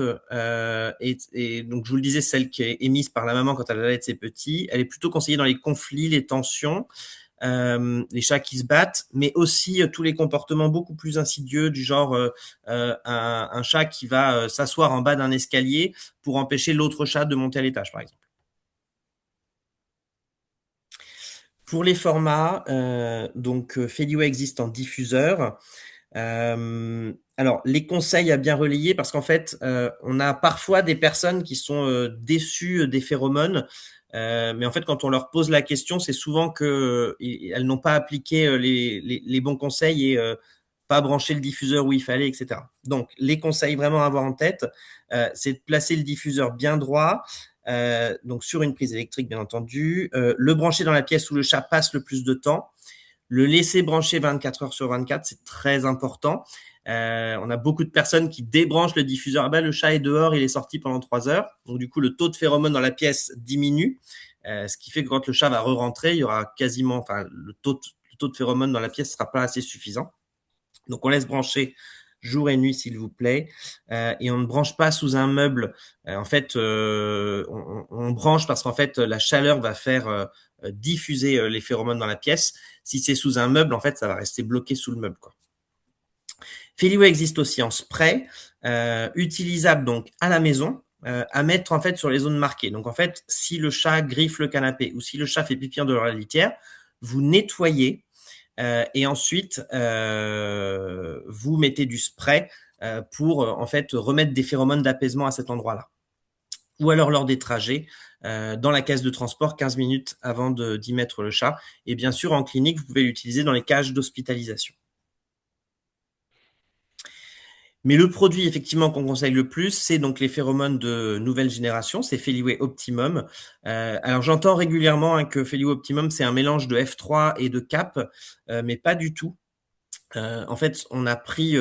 est donc je vous le disais, celle qui est émise par la maman quand elle allait de ses petits. Elle est plutôt conseillée dans les conflits, les tensions, les chats qui se battent, mais aussi tous les comportements beaucoup plus insidieux du genre un chat qui va s'asseoir en bas d'un escalier pour empêcher l'autre chat de monter à l'étage, par exemple. Pour les formats, donc Feliway existe en diffuseur. Alors, les conseils à bien relayer, parce qu'en fait, on a parfois des personnes qui sont déçues des phéromones, mais en fait, quand on leur pose la question, c'est souvent que elles n'ont pas appliqué les bons conseils et pas branché le diffuseur où il fallait, etc. Donc, les conseils vraiment à avoir en tête, c'est de placer le diffuseur bien droit, donc sur une prise électrique, bien entendu, le brancher dans la pièce où le chat passe le plus de temps. Le laisser brancher 24 heures sur 24, c'est très important. On a beaucoup de personnes qui débranchent le diffuseur. Ah ben, le chat est dehors, il est sorti pendant 3 heures. Donc, du coup, le taux de phéromone dans la pièce diminue. Ce qui fait que quand le chat va re-rentrer, il y aura quasiment, enfin, le taux de phéromone dans la pièce sera pas assez suffisant. Donc, on laisse brancher jour et nuit, s'il vous plaît. Et on ne branche pas sous un meuble. En fait, on branche parce qu'en fait, la chaleur va faire diffuser les phéromones dans la pièce. Si c'est sous un meuble, en fait, ça va rester bloqué sous le meuble, quoi. Feliway existe aussi en spray, utilisable donc à la maison, à mettre en fait sur les zones marquées. Donc en fait, si le chat griffe le canapé ou si le chat fait pipi en dehors de la litière, vous nettoyez et ensuite vous mettez du spray pour en fait remettre des phéromones d'apaisement à cet endroit-là. Ou alors lors des trajets, dans la caisse de transport 15 minutes avant d'y mettre le chat. Et bien sûr, en clinique, vous pouvez l'utiliser dans les cages d'hospitalisation. Mais le produit effectivement qu'on conseille le plus, c'est donc les phéromones de nouvelle génération, c'est Feliway Optimum. Alors j'entends régulièrement que Feliway Optimum, c'est un mélange de F3 et de CAP, mais pas du tout. En fait, on a pris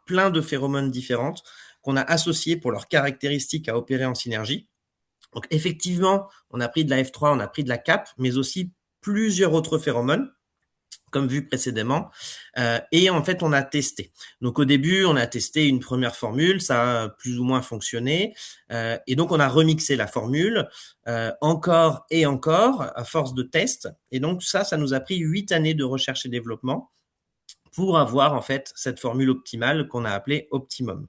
plein de phéromones différentes qu'on a associées pour leurs caractéristiques à opérer en synergie. Donc effectivement, on a pris de la F3, on a pris de la CAP, mais aussi plusieurs autres phéromones, comme vu précédemment, et en fait, on a testé. Donc au début, on a testé une première formule, ça a plus ou moins fonctionné, et donc on a remixé la formule, encore et encore, à force de tests, et donc ça nous a pris 8 années de recherche et développement pour avoir en fait cette formule optimale qu'on a appelée Optimum.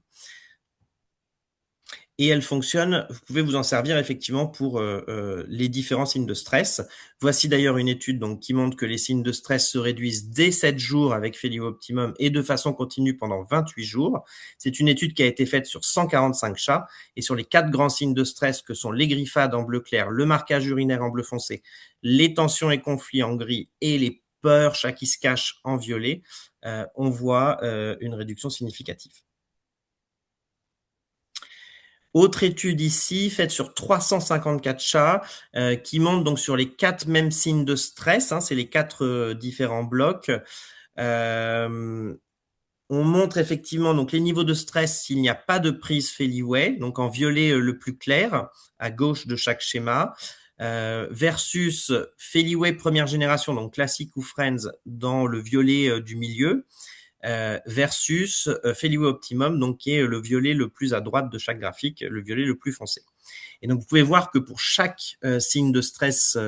Et elle fonctionne, vous pouvez vous en servir effectivement pour les différents signes de stress. Voici d'ailleurs une étude donc, qui montre que les signes de stress se réduisent dès 7 jours avec Feliway Optimum et de façon continue pendant 28 jours. C'est une étude qui a été faite sur 145 chats et sur les 4 grands signes de stress que sont les griffades en bleu clair, le marquage urinaire en bleu foncé, les tensions et conflits en gris et les peurs, chats qui se cachent en violet, on voit une réduction significative. Autre étude ici, faite sur 354 chats, qui montre donc sur les 4 mêmes signes de stress, c'est les 4 différents blocs. On montre effectivement donc les niveaux de stress s'il n'y a pas de prise Feliway, donc en violet le plus clair, à gauche de chaque schéma, versus Feliway première génération, donc classique ou Friends, dans le violet du milieu. Versus Feliway Optimum, donc qui est le violet le plus à droite de chaque graphique, le violet le plus foncé. Et donc vous pouvez voir que pour chaque signe de stress,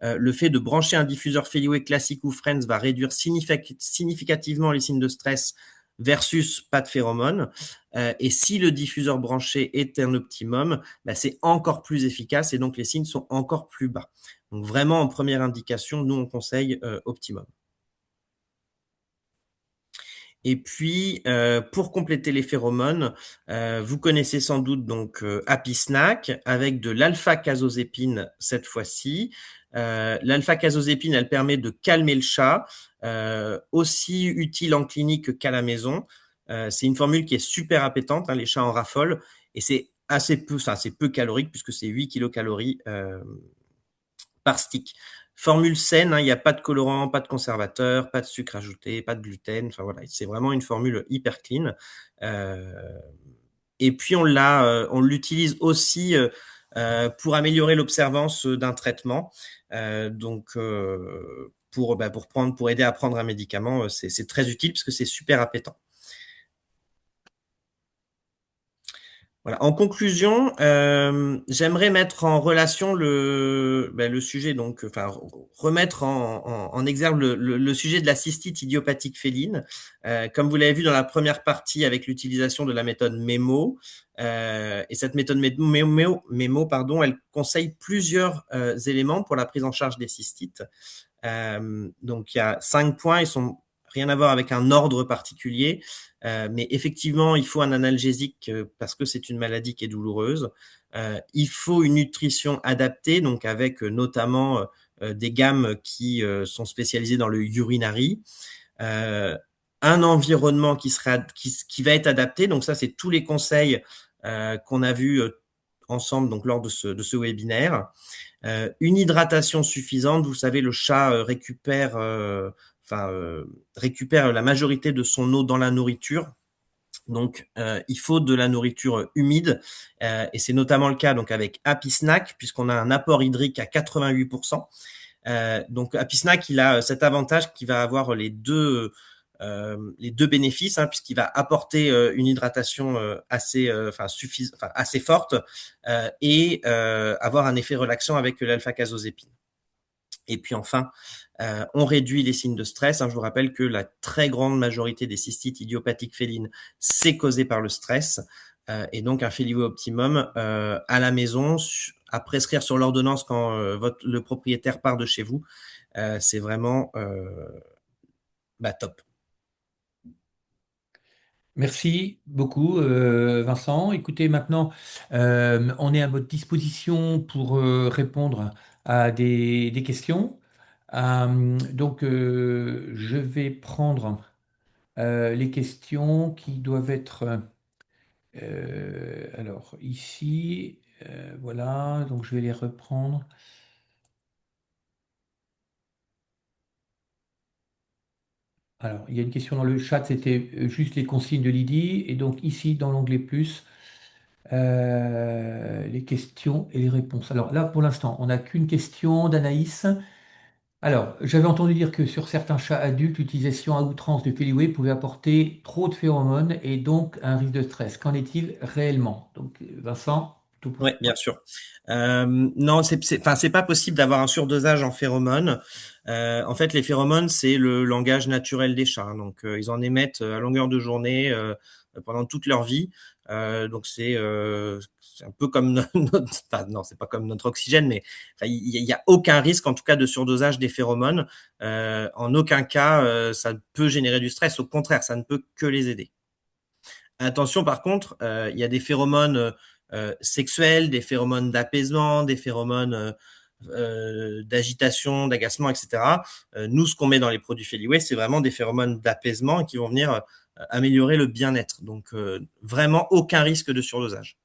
le fait de brancher un diffuseur Feliway classique ou Friends va réduire significativement les signes de stress versus pas de phéromones. Et si le diffuseur branché est un optimum, c'est encore plus efficace et donc les signes sont encore plus bas. Donc vraiment en première indication, nous on conseille optimum. Et puis, pour compléter les phéromones, vous connaissez sans doute donc Happy Snack avec de l'alpha-casozépine cette fois-ci. L'alpha-casozépine, elle permet de calmer le chat, aussi utile en clinique qu'à la maison. C'est une formule qui est super appétante, les chats en raffolent, et c'est assez peu calorique puisque c'est 8 kilocalories par stick. Formule saine, hein, il n'y a pas de colorant, pas de conservateur, pas de sucre ajouté, pas de gluten. Enfin voilà, c'est vraiment une formule hyper clean. Et puis on l'utilise aussi pour améliorer l'observance d'un traitement. Pour aider à prendre un médicament, c'est très utile parce que c'est super appétant. Voilà. En conclusion, j'aimerais mettre en relation le sujet, donc, enfin, remettre en exergue le sujet de la cystite idiopathique féline. Comme vous l'avez vu dans la première partie avec l'utilisation de la méthode MEMO, et cette méthode MEMO, pardon, elle conseille plusieurs éléments pour la prise en charge des cystites. Donc il y a 5 points, ils sont rien à voir avec un ordre particulier, mais effectivement il faut un analgésique parce que c'est une maladie qui est douloureuse. Il faut une nutrition adaptée, donc avec notamment des gammes qui sont spécialisées dans le urinary. Un environnement qui va être adapté, donc ça c'est tous les conseils qu'on a vus ensemble donc lors de ce webinaire. Une hydratation suffisante. Vous savez, le chat récupère la majorité de son eau dans la nourriture. Donc, il faut de la nourriture humide, et c'est notamment le cas donc avec Happy Snack, puisqu'on a un apport hydrique à 88%. Donc, Happy Snack, il a cet avantage qu'il va avoir les deux bénéfices, hein, puisqu'il va apporter une hydratation assez forte et avoir un effet relaxant avec l'alpha-casozépine. Et puis enfin, on réduit les signes de stress. Hein. Je vous rappelle que la très grande majorité des cystites idiopathiques félines, c'est causé par le stress. Et donc un Feliway Optimum à la maison, à prescrire sur l'ordonnance quand le propriétaire part de chez vous, c'est vraiment top. Merci beaucoup, Vincent. Écoutez, maintenant, on est à votre disposition pour répondre à des questions. Je vais prendre les questions qui doivent être. Alors, ici, voilà, donc je vais les reprendre. Alors, il y a une question dans le chat, c'était juste les consignes de Lydie. Et donc, ici, dans l'onglet plus, les questions et les réponses. Alors là, pour l'instant, on n'a qu'une question d'Anaïs. Alors, j'avais entendu dire que sur certains chats adultes, l'utilisation à outrance de Feliway pouvait apporter trop de phéromones et donc un risque de stress. Qu'en est-il réellement? Donc, Vincent, tout pour Ouais, bien sûr. Non, c'est pas possible d'avoir un surdosage en phéromones. En fait, les phéromones, c'est le langage naturel des chats. Donc, ils en émettent à longueur de journée pendant toute leur vie. Donc, c'est un peu comme enfin, non, c'est pas comme notre oxygène, mais enfin, il y a aucun risque, en tout cas, de surdosage des phéromones. En aucun cas, ça peut générer du stress. Au contraire, ça ne peut que les aider. Attention, par contre, il y a des phéromones sexuels, des phéromones d'apaisement, des phéromones d'agitation, d'agacement, etc. Nous, ce qu'on met dans les produits Feliway, c'est vraiment des phéromones d'apaisement qui vont venir améliorer le bien-être. Donc, vraiment aucun risque de surdosage.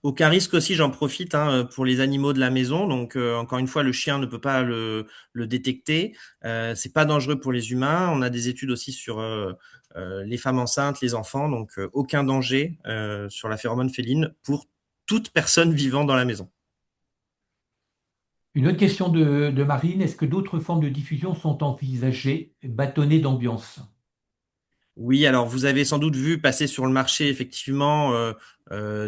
Aucun risque aussi, j'en profite pour les animaux de la maison. Donc, encore une fois, le chien ne peut pas le détecter. C'est pas dangereux pour les humains. On a des études aussi sur les femmes enceintes, les enfants. Donc, aucun danger sur la phéromone féline pour toute personne vivant dans la maison. une autre question de Marine. Est-ce que d'autres formes de diffusion sont envisagées, bâtonnées d'ambiance? Oui, alors vous avez sans doute vu passer sur le marché effectivement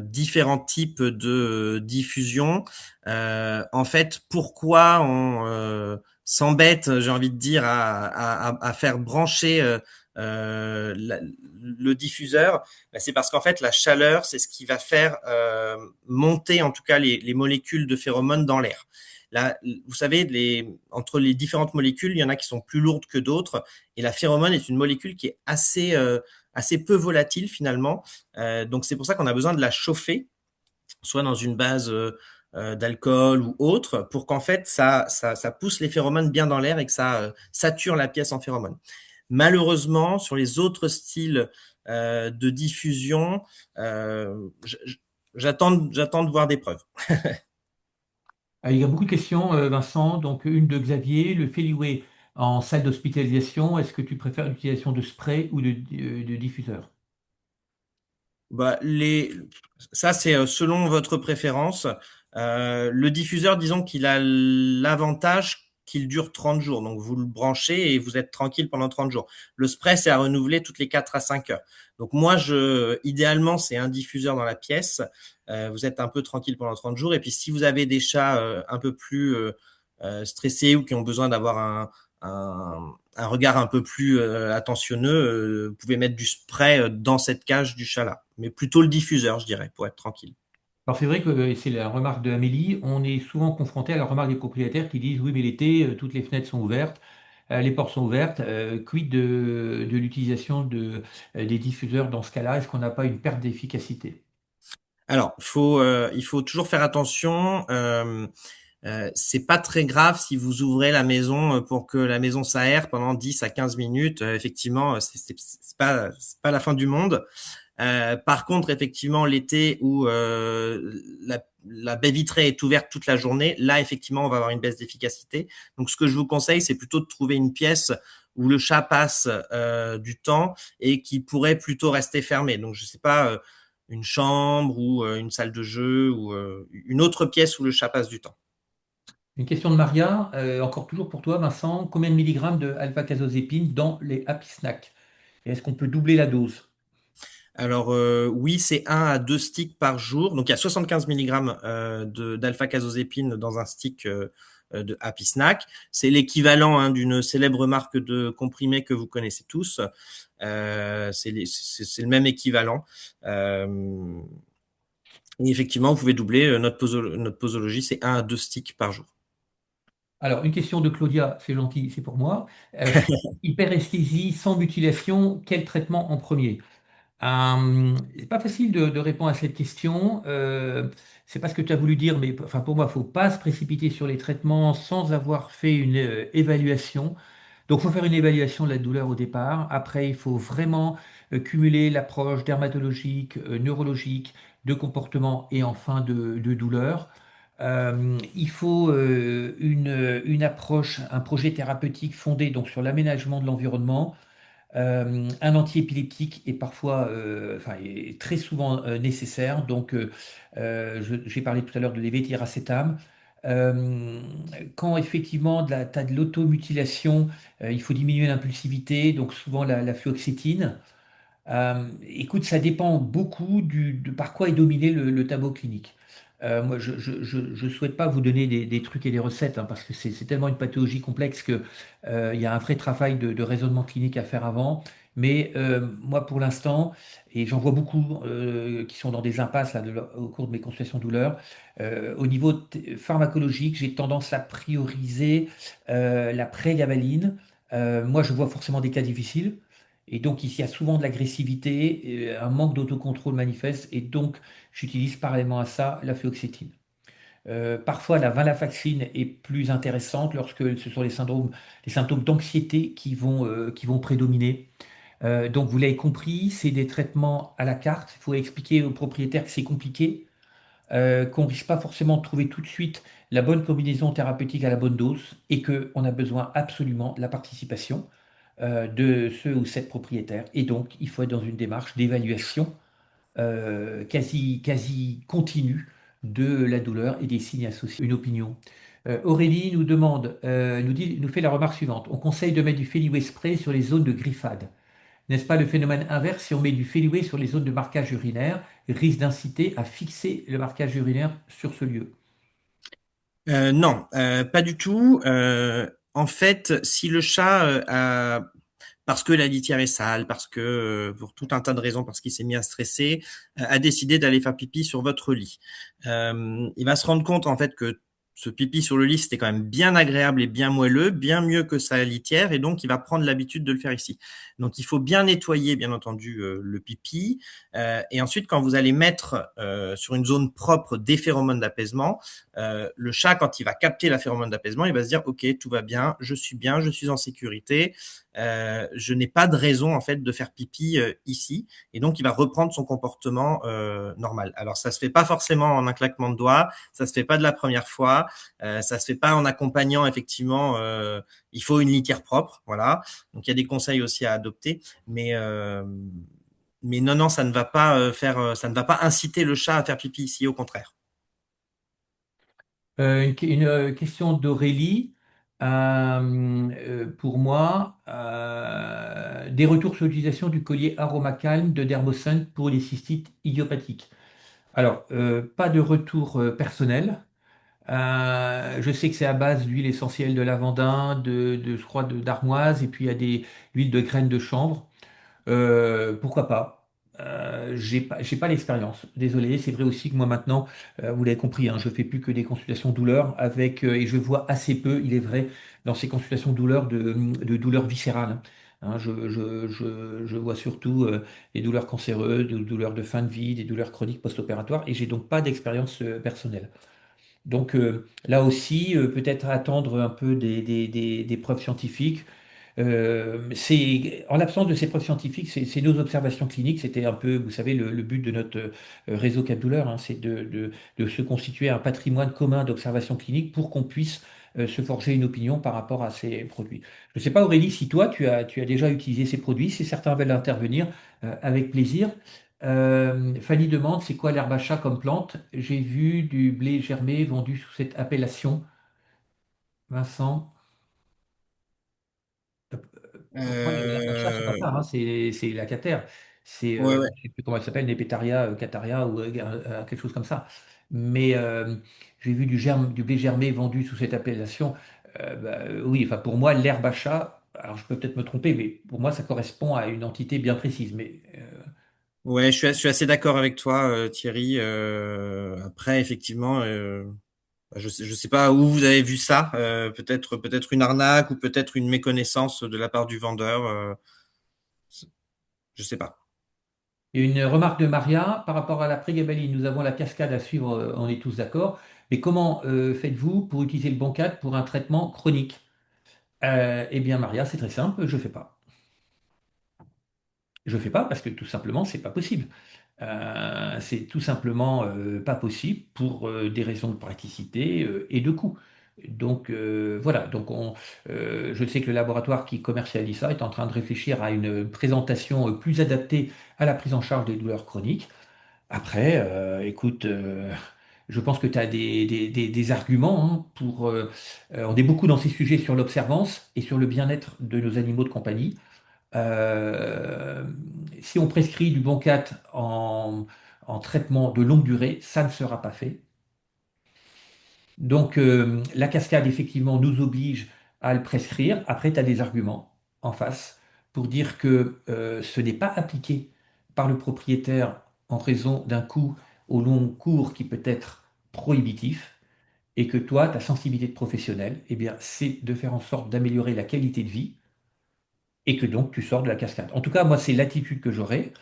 différents types de diffusion. En fait, pourquoi on s'embête, j'ai envie de dire, à faire brancher le diffuseur? C'est parce qu'en fait, la chaleur, c'est ce qui va faire monter en tout cas les molécules de phéromones dans l'air. Là, vous savez, entre les différentes molécules, il y en a qui sont plus lourdes que d'autres. Et la phéromone est une molécule qui est assez peu volatile finalement. Donc c'est pour ça qu'on a besoin de la chauffer, soit dans une base d'alcool ou autre, pour qu'en fait ça pousse les phéromones bien dans l'air et que ça sature la pièce en phéromones. Malheureusement, sur les autres styles de diffusion, j'attends de voir des preuves. Il y a beaucoup de questions, Vincent. Donc, une de Xavier, le Feliway en salle d'hospitalisation, est-ce que tu préfères l'utilisation de spray ou de diffuseur? Bah, ça, c'est selon votre préférence. Le diffuseur, disons qu'il a l'avantage qu'il dure 30 jours. Donc, vous le branchez et vous êtes tranquille pendant 30 jours. Le spray, c'est à renouveler toutes les 4 à 5 heures. Donc, moi, idéalement, c'est un diffuseur dans la pièce. Vous êtes un peu tranquille pendant 30 jours. Et puis, si vous avez des chats un peu plus stressés ou qui ont besoin d'avoir un regard un peu plus attentionneux, vous pouvez mettre du spray dans cette cage du chat-là. Mais plutôt le diffuseur, je dirais, pour être tranquille. Alors, c'est vrai que et c'est la remarque de Amélie, on est souvent confronté à la remarque des propriétaires qui disent oui, mais l'été, toutes les fenêtres sont ouvertes, les portes sont ouvertes. Quid de l'utilisation des diffuseurs dans ce cas-là? Est-ce qu'on n'a pas une perte d'efficacité? Alors, il faut toujours faire attention. C'est pas très grave si vous ouvrez la maison pour que la maison s'aère pendant 10 à 15 minutes. Effectivement, c'est pas la fin du monde. Par contre, effectivement, l'été où la baie vitrée est ouverte toute la journée, là, effectivement, on va avoir une baisse d'efficacité. Donc, ce que je vous conseille, c'est plutôt de trouver une pièce où le chat passe du temps et qui pourrait plutôt rester fermé. Donc, je sais pas, une chambre ou une salle de jeu ou une autre pièce où le chat passe du temps. Une question de Maria, encore toujours pour toi, Vincent. Combien de milligrammes de alpha-casozépine dans les Happy Snacks? Et est-ce qu'on peut doubler la dose? Alors oui, c'est 1 à 2 sticks par jour. Donc il y a 75 mg d'alpha-casozépine dans un stick de Happy Snack. C'est l'équivalent d'une célèbre marque de comprimés que vous connaissez tous. C'est le même équivalent. Euh, et effectivement, vous pouvez doubler notre posologie, c'est 1 à 2 sticks par jour. Alors, une question de Claudia, c'est gentil, c'est pour moi. Hyperesthésie sans mutilation, quel traitement en premier? C'est pas facile de répondre à cette question. C'est pas ce que tu as voulu dire, mais enfin, pour moi, il ne faut pas se précipiter sur les traitements sans avoir fait une évaluation. Donc, il faut faire une évaluation de la douleur au départ. Après, il faut vraiment cumuler l'approche dermatologique, neurologique, de comportement et enfin de douleur. Il faut une approche, un projet thérapeutique fondé donc sur l'aménagement de l'environnement. Un antiépileptique est parfois, enfin, est très souvent nécessaire. Donc, j'ai parlé tout à l'heure de lévétiracétam. Euh, Quand effectivement tu as de l'automutilation, il faut diminuer l'impulsivité, donc souvent la fluoxétine. Écoute, ça dépend beaucoup de par quoi est dominé le tableau clinique. Moi, je souhaite pas vous donner des trucs et des recettes, hein, parce que c'est tellement une pathologie complexe que il y a un vrai travail de raisonnement clinique à faire avant. Mais moi, pour l'instant, et j'en vois beaucoup qui sont dans des impasses là, au cours de mes consultations douleurs, au niveau pharmacologique, j'ai tendance à prioriser la prégabaline. Moi, je vois forcément des cas difficiles. Et donc, il y a souvent de l'agressivité, un manque d'autocontrôle manifeste, et donc j'utilise parallèlement à ça la fluoxétine. Parfois, la venlafaxine est plus intéressante lorsque ce sont les symptômes d'anxiété qui vont prédominer. Donc, vous l'avez compris, c'est des traitements à la carte. Il faut expliquer aux propriétaires que c'est compliqué, qu'on ne risque pas forcément de trouver tout de suite la bonne combinaison thérapeutique à la bonne dose et qu'on a besoin absolument de la participation de ceux ou sept propriétaires. Et donc, il faut être dans une démarche d'évaluation quasi continue de la douleur et des signes associés. Une opinion. Aurélie nous demande, nous fait la remarque suivante. On conseille de mettre du Feliway spray sur les zones de griffade. N'est-ce pas le phénomène inverse si on met du Feliway sur les zones de marquage urinaire, risque d'inciter à fixer le marquage urinaire sur ce lieu? Non, pas du tout. En fait, si le chat parce que la litière est sale, parce que pour tout un tas de raisons, parce qu'il s'est mis à stresser, a décidé d'aller faire pipi sur votre lit. Il va se rendre compte en fait que ce pipi sur le lit, c'était quand même bien agréable et bien moelleux, bien mieux que sa litière, et donc il va prendre l'habitude de le faire ici. Donc il faut bien nettoyer, bien entendu, le pipi, et ensuite quand vous allez mettre sur une zone propre des phéromones d'apaisement, le chat, quand il va capter la phéromone d'apaisement, il va se dire, OK, tout va bien, je suis en sécurité, je n'ai pas de raison en fait de faire pipi ici, et donc il va reprendre son comportement normal. Alors ça se fait pas forcément en un claquement de doigts, ça se fait pas de la première fois, ça se fait pas en accompagnant effectivement. Il faut une litière propre, voilà. Donc il y a des conseils aussi à adopter, mais non, non, ça ne va pas ça ne va pas inciter le chat à faire pipi ici, au contraire. Question d'Aurélie. Pour moi, des retours sur l'utilisation du collier Aromacalm de Dermosyn pour les cystites idiopathiques. Alors, pas de retour personnel. Je sais que c'est à base d'huile essentielle de lavandin, je crois, d'armoise, et puis il y a des huiles de graines de chanvre. Pourquoi pas? J'ai pas l'expérience. Désolé, c'est vrai aussi que moi maintenant, vous l'avez compris, hein, je fais plus que des consultations douleurs et je vois assez peu, il est vrai, dans ces consultations douleurs de douleurs viscérales. Hein, je vois surtout des douleurs cancéreuses, des douleurs de fin de vie, des douleurs chroniques post-opératoires, et j'ai donc pas d'expérience personnelle. Donc là aussi, peut-être attendre un peu des preuves scientifiques. En l'absence de ces preuves scientifiques, c'est nos observations cliniques. C'était un peu, vous savez, le but de notre réseau Cap Douleur, hein, c'est de se constituer un patrimoine commun d'observations cliniques pour qu'on puisse se forger une opinion par rapport à ces produits. Je ne sais pas, Aurélie, si toi, tu as déjà utilisé ces produits. Si certains veulent intervenir, avec plaisir. Fanny demande, c'est quoi l'herbe à chat comme plante? J'ai vu du blé germé vendu sous cette appellation. Vincent? Pour moi, l'herbe à chat, c'est pas Euh, ça, hein, c'est la catère. C'est, ouais, ouais. je sais plus comment elle s'appelle, Nepetaria, cataria ou quelque chose comme ça. Mais j'ai vu du blé germé vendu sous cette appellation. Oui, enfin pour moi, l'herbe à chat, alors je peux peut-être me tromper, mais pour moi, ça correspond à une entité bien précise. Mais Ouais, je suis assez d'accord avec toi, Thierry. Après, effectivement, je sais pas où vous avez vu ça. Peut-être une arnaque ou peut-être une méconnaissance de la part du vendeur. Je sais pas. il y a une remarque de Maria par rapport à la prégabaline. Nous avons la cascade à suivre, on est tous d'accord. Mais comment faites-vous pour utiliser le Boncat pour un traitement chronique? Eh bien, Maria, c'est très simple, je ne fais pas. Je ne fais pas parce que tout simplement, c'est pas possible. C'est tout simplement pas possible pour des raisons de praticité et de coût. Donc voilà, je sais que le laboratoire qui commercialise ça est en train de réfléchir à une présentation plus adaptée à la prise en charge des douleurs chroniques. Après, écoute, je pense que tu as des arguments, hein, on est beaucoup dans ces sujets sur l'observance et sur le bien-être de nos animaux de compagnie. Euh, Si on prescrit du Boncat en traitement de longue durée, ça ne sera pas fait. Donc la cascade, effectivement, nous oblige à le prescrire. Après, tu as des arguments en face pour dire que ce n'est pas appliqué par le propriétaire en raison d'un coût au long cours qui peut être prohibitif et que toi, ta sensibilité de professionnel, eh bien, c'est de faire en sorte d'améliorer la qualité de vie et que donc tu sors de la cascade. En tout cas, moi, c'est l'attitude que j'aurais.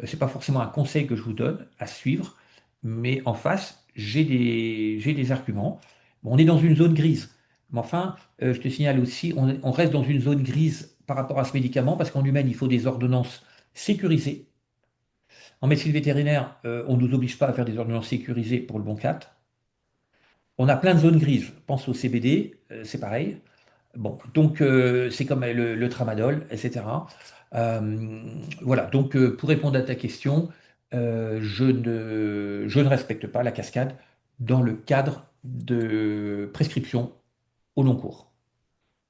C'est pas forcément un conseil que je vous donne à suivre, mais en face, j'ai des arguments. Bon, on est dans une zone grise. Mais enfin, je te signale aussi, on reste dans une zone grise par rapport à ce médicament, parce qu'en humaine, il faut des ordonnances sécurisées. En médecine vétérinaire, on ne nous oblige pas à faire des ordonnances sécurisées pour le bon 4. On a plein de zones grises. Pense au CBD, c'est pareil. Bon, donc c'est comme le tramadol, etc. Voilà, donc pour répondre à ta question, je ne respecte pas la cascade dans le cadre de prescription au long cours.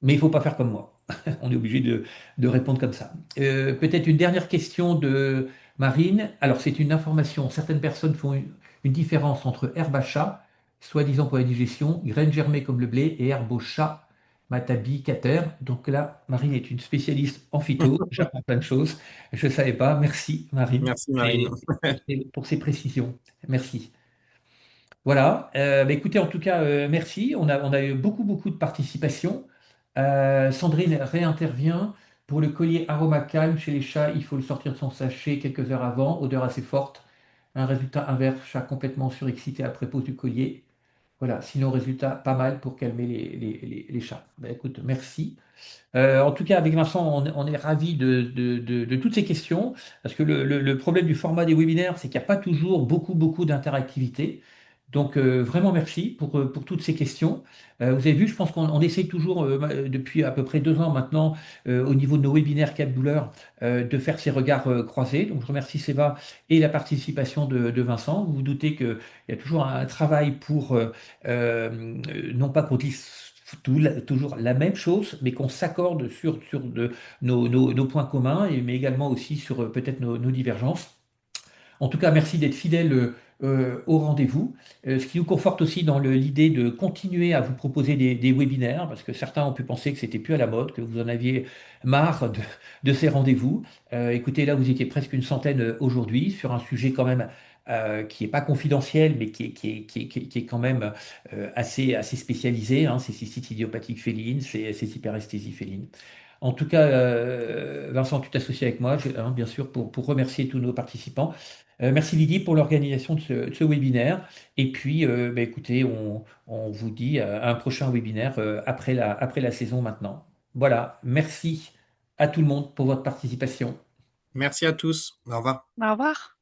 Mais il ne faut pas faire comme moi. On est obligé de répondre comme ça. Peut-être une dernière question de Marine. Alors, c'est une information. Certaines personnes font une différence entre herbe à chat, soi-disant pour la digestion, graines germées comme le blé, et herbe au chat, Matabi, Cater. Donc là, Marine est une spécialiste en phyto. J'apprends plein de choses. Je ne savais pas. Merci, Marine, Merci, Marine. pour ces précisions. Merci. Voilà. Écoutez, en tout cas, merci. On a eu beaucoup de participation. Sandrine réintervient. Pour le collier aroma calme chez les chats, il faut le sortir de son sachet quelques heures avant, odeur assez forte. Un résultat inverse, chat complètement surexcité après pose du collier. Voilà, sinon, résultat, pas mal pour calmer les chats. Ben, écoute, merci. En tout cas, avec Vincent, on est ravis de toutes ces questions, parce que le problème du format des webinaires, c'est qu'il n'y a pas toujours beaucoup d'interactivité. Donc, vraiment merci pour toutes ces questions. Vous avez vu, je pense qu'on essaye toujours, depuis à peu près 2 ans maintenant, au niveau de nos webinaires Cap Douleur, de faire ces regards croisés. Donc, je remercie Séba et la participation de Vincent. Vous vous doutez qu'il y a toujours un travail pour, non pas qu'on dise toujours la même chose, mais qu'on s'accorde sur nos points communs, mais également aussi sur peut-être nos divergences. En tout cas, merci d'être fidèle au rendez-vous, ce qui nous conforte aussi dans l'idée de continuer à vous proposer des webinaires, parce que certains ont pu penser que c'était plus à la mode, que vous en aviez marre de ces rendez-vous. Écoutez, là, vous étiez presque une centaine aujourd'hui sur un sujet quand même qui n'est pas confidentiel, mais qui est quand même assez spécialisé, hein. C'est cystite idiopathique féline, c'est hyperesthésie féline. En tout cas, Vincent, tu t'associes avec moi, hein, bien sûr, pour remercier tous nos participants. Merci Lydie pour l'organisation de ce webinaire. Et puis, bah, écoutez, on vous dit à un prochain webinaire après la saison maintenant. Voilà, merci à tout le monde pour votre participation. Merci à tous. Au revoir. Au revoir.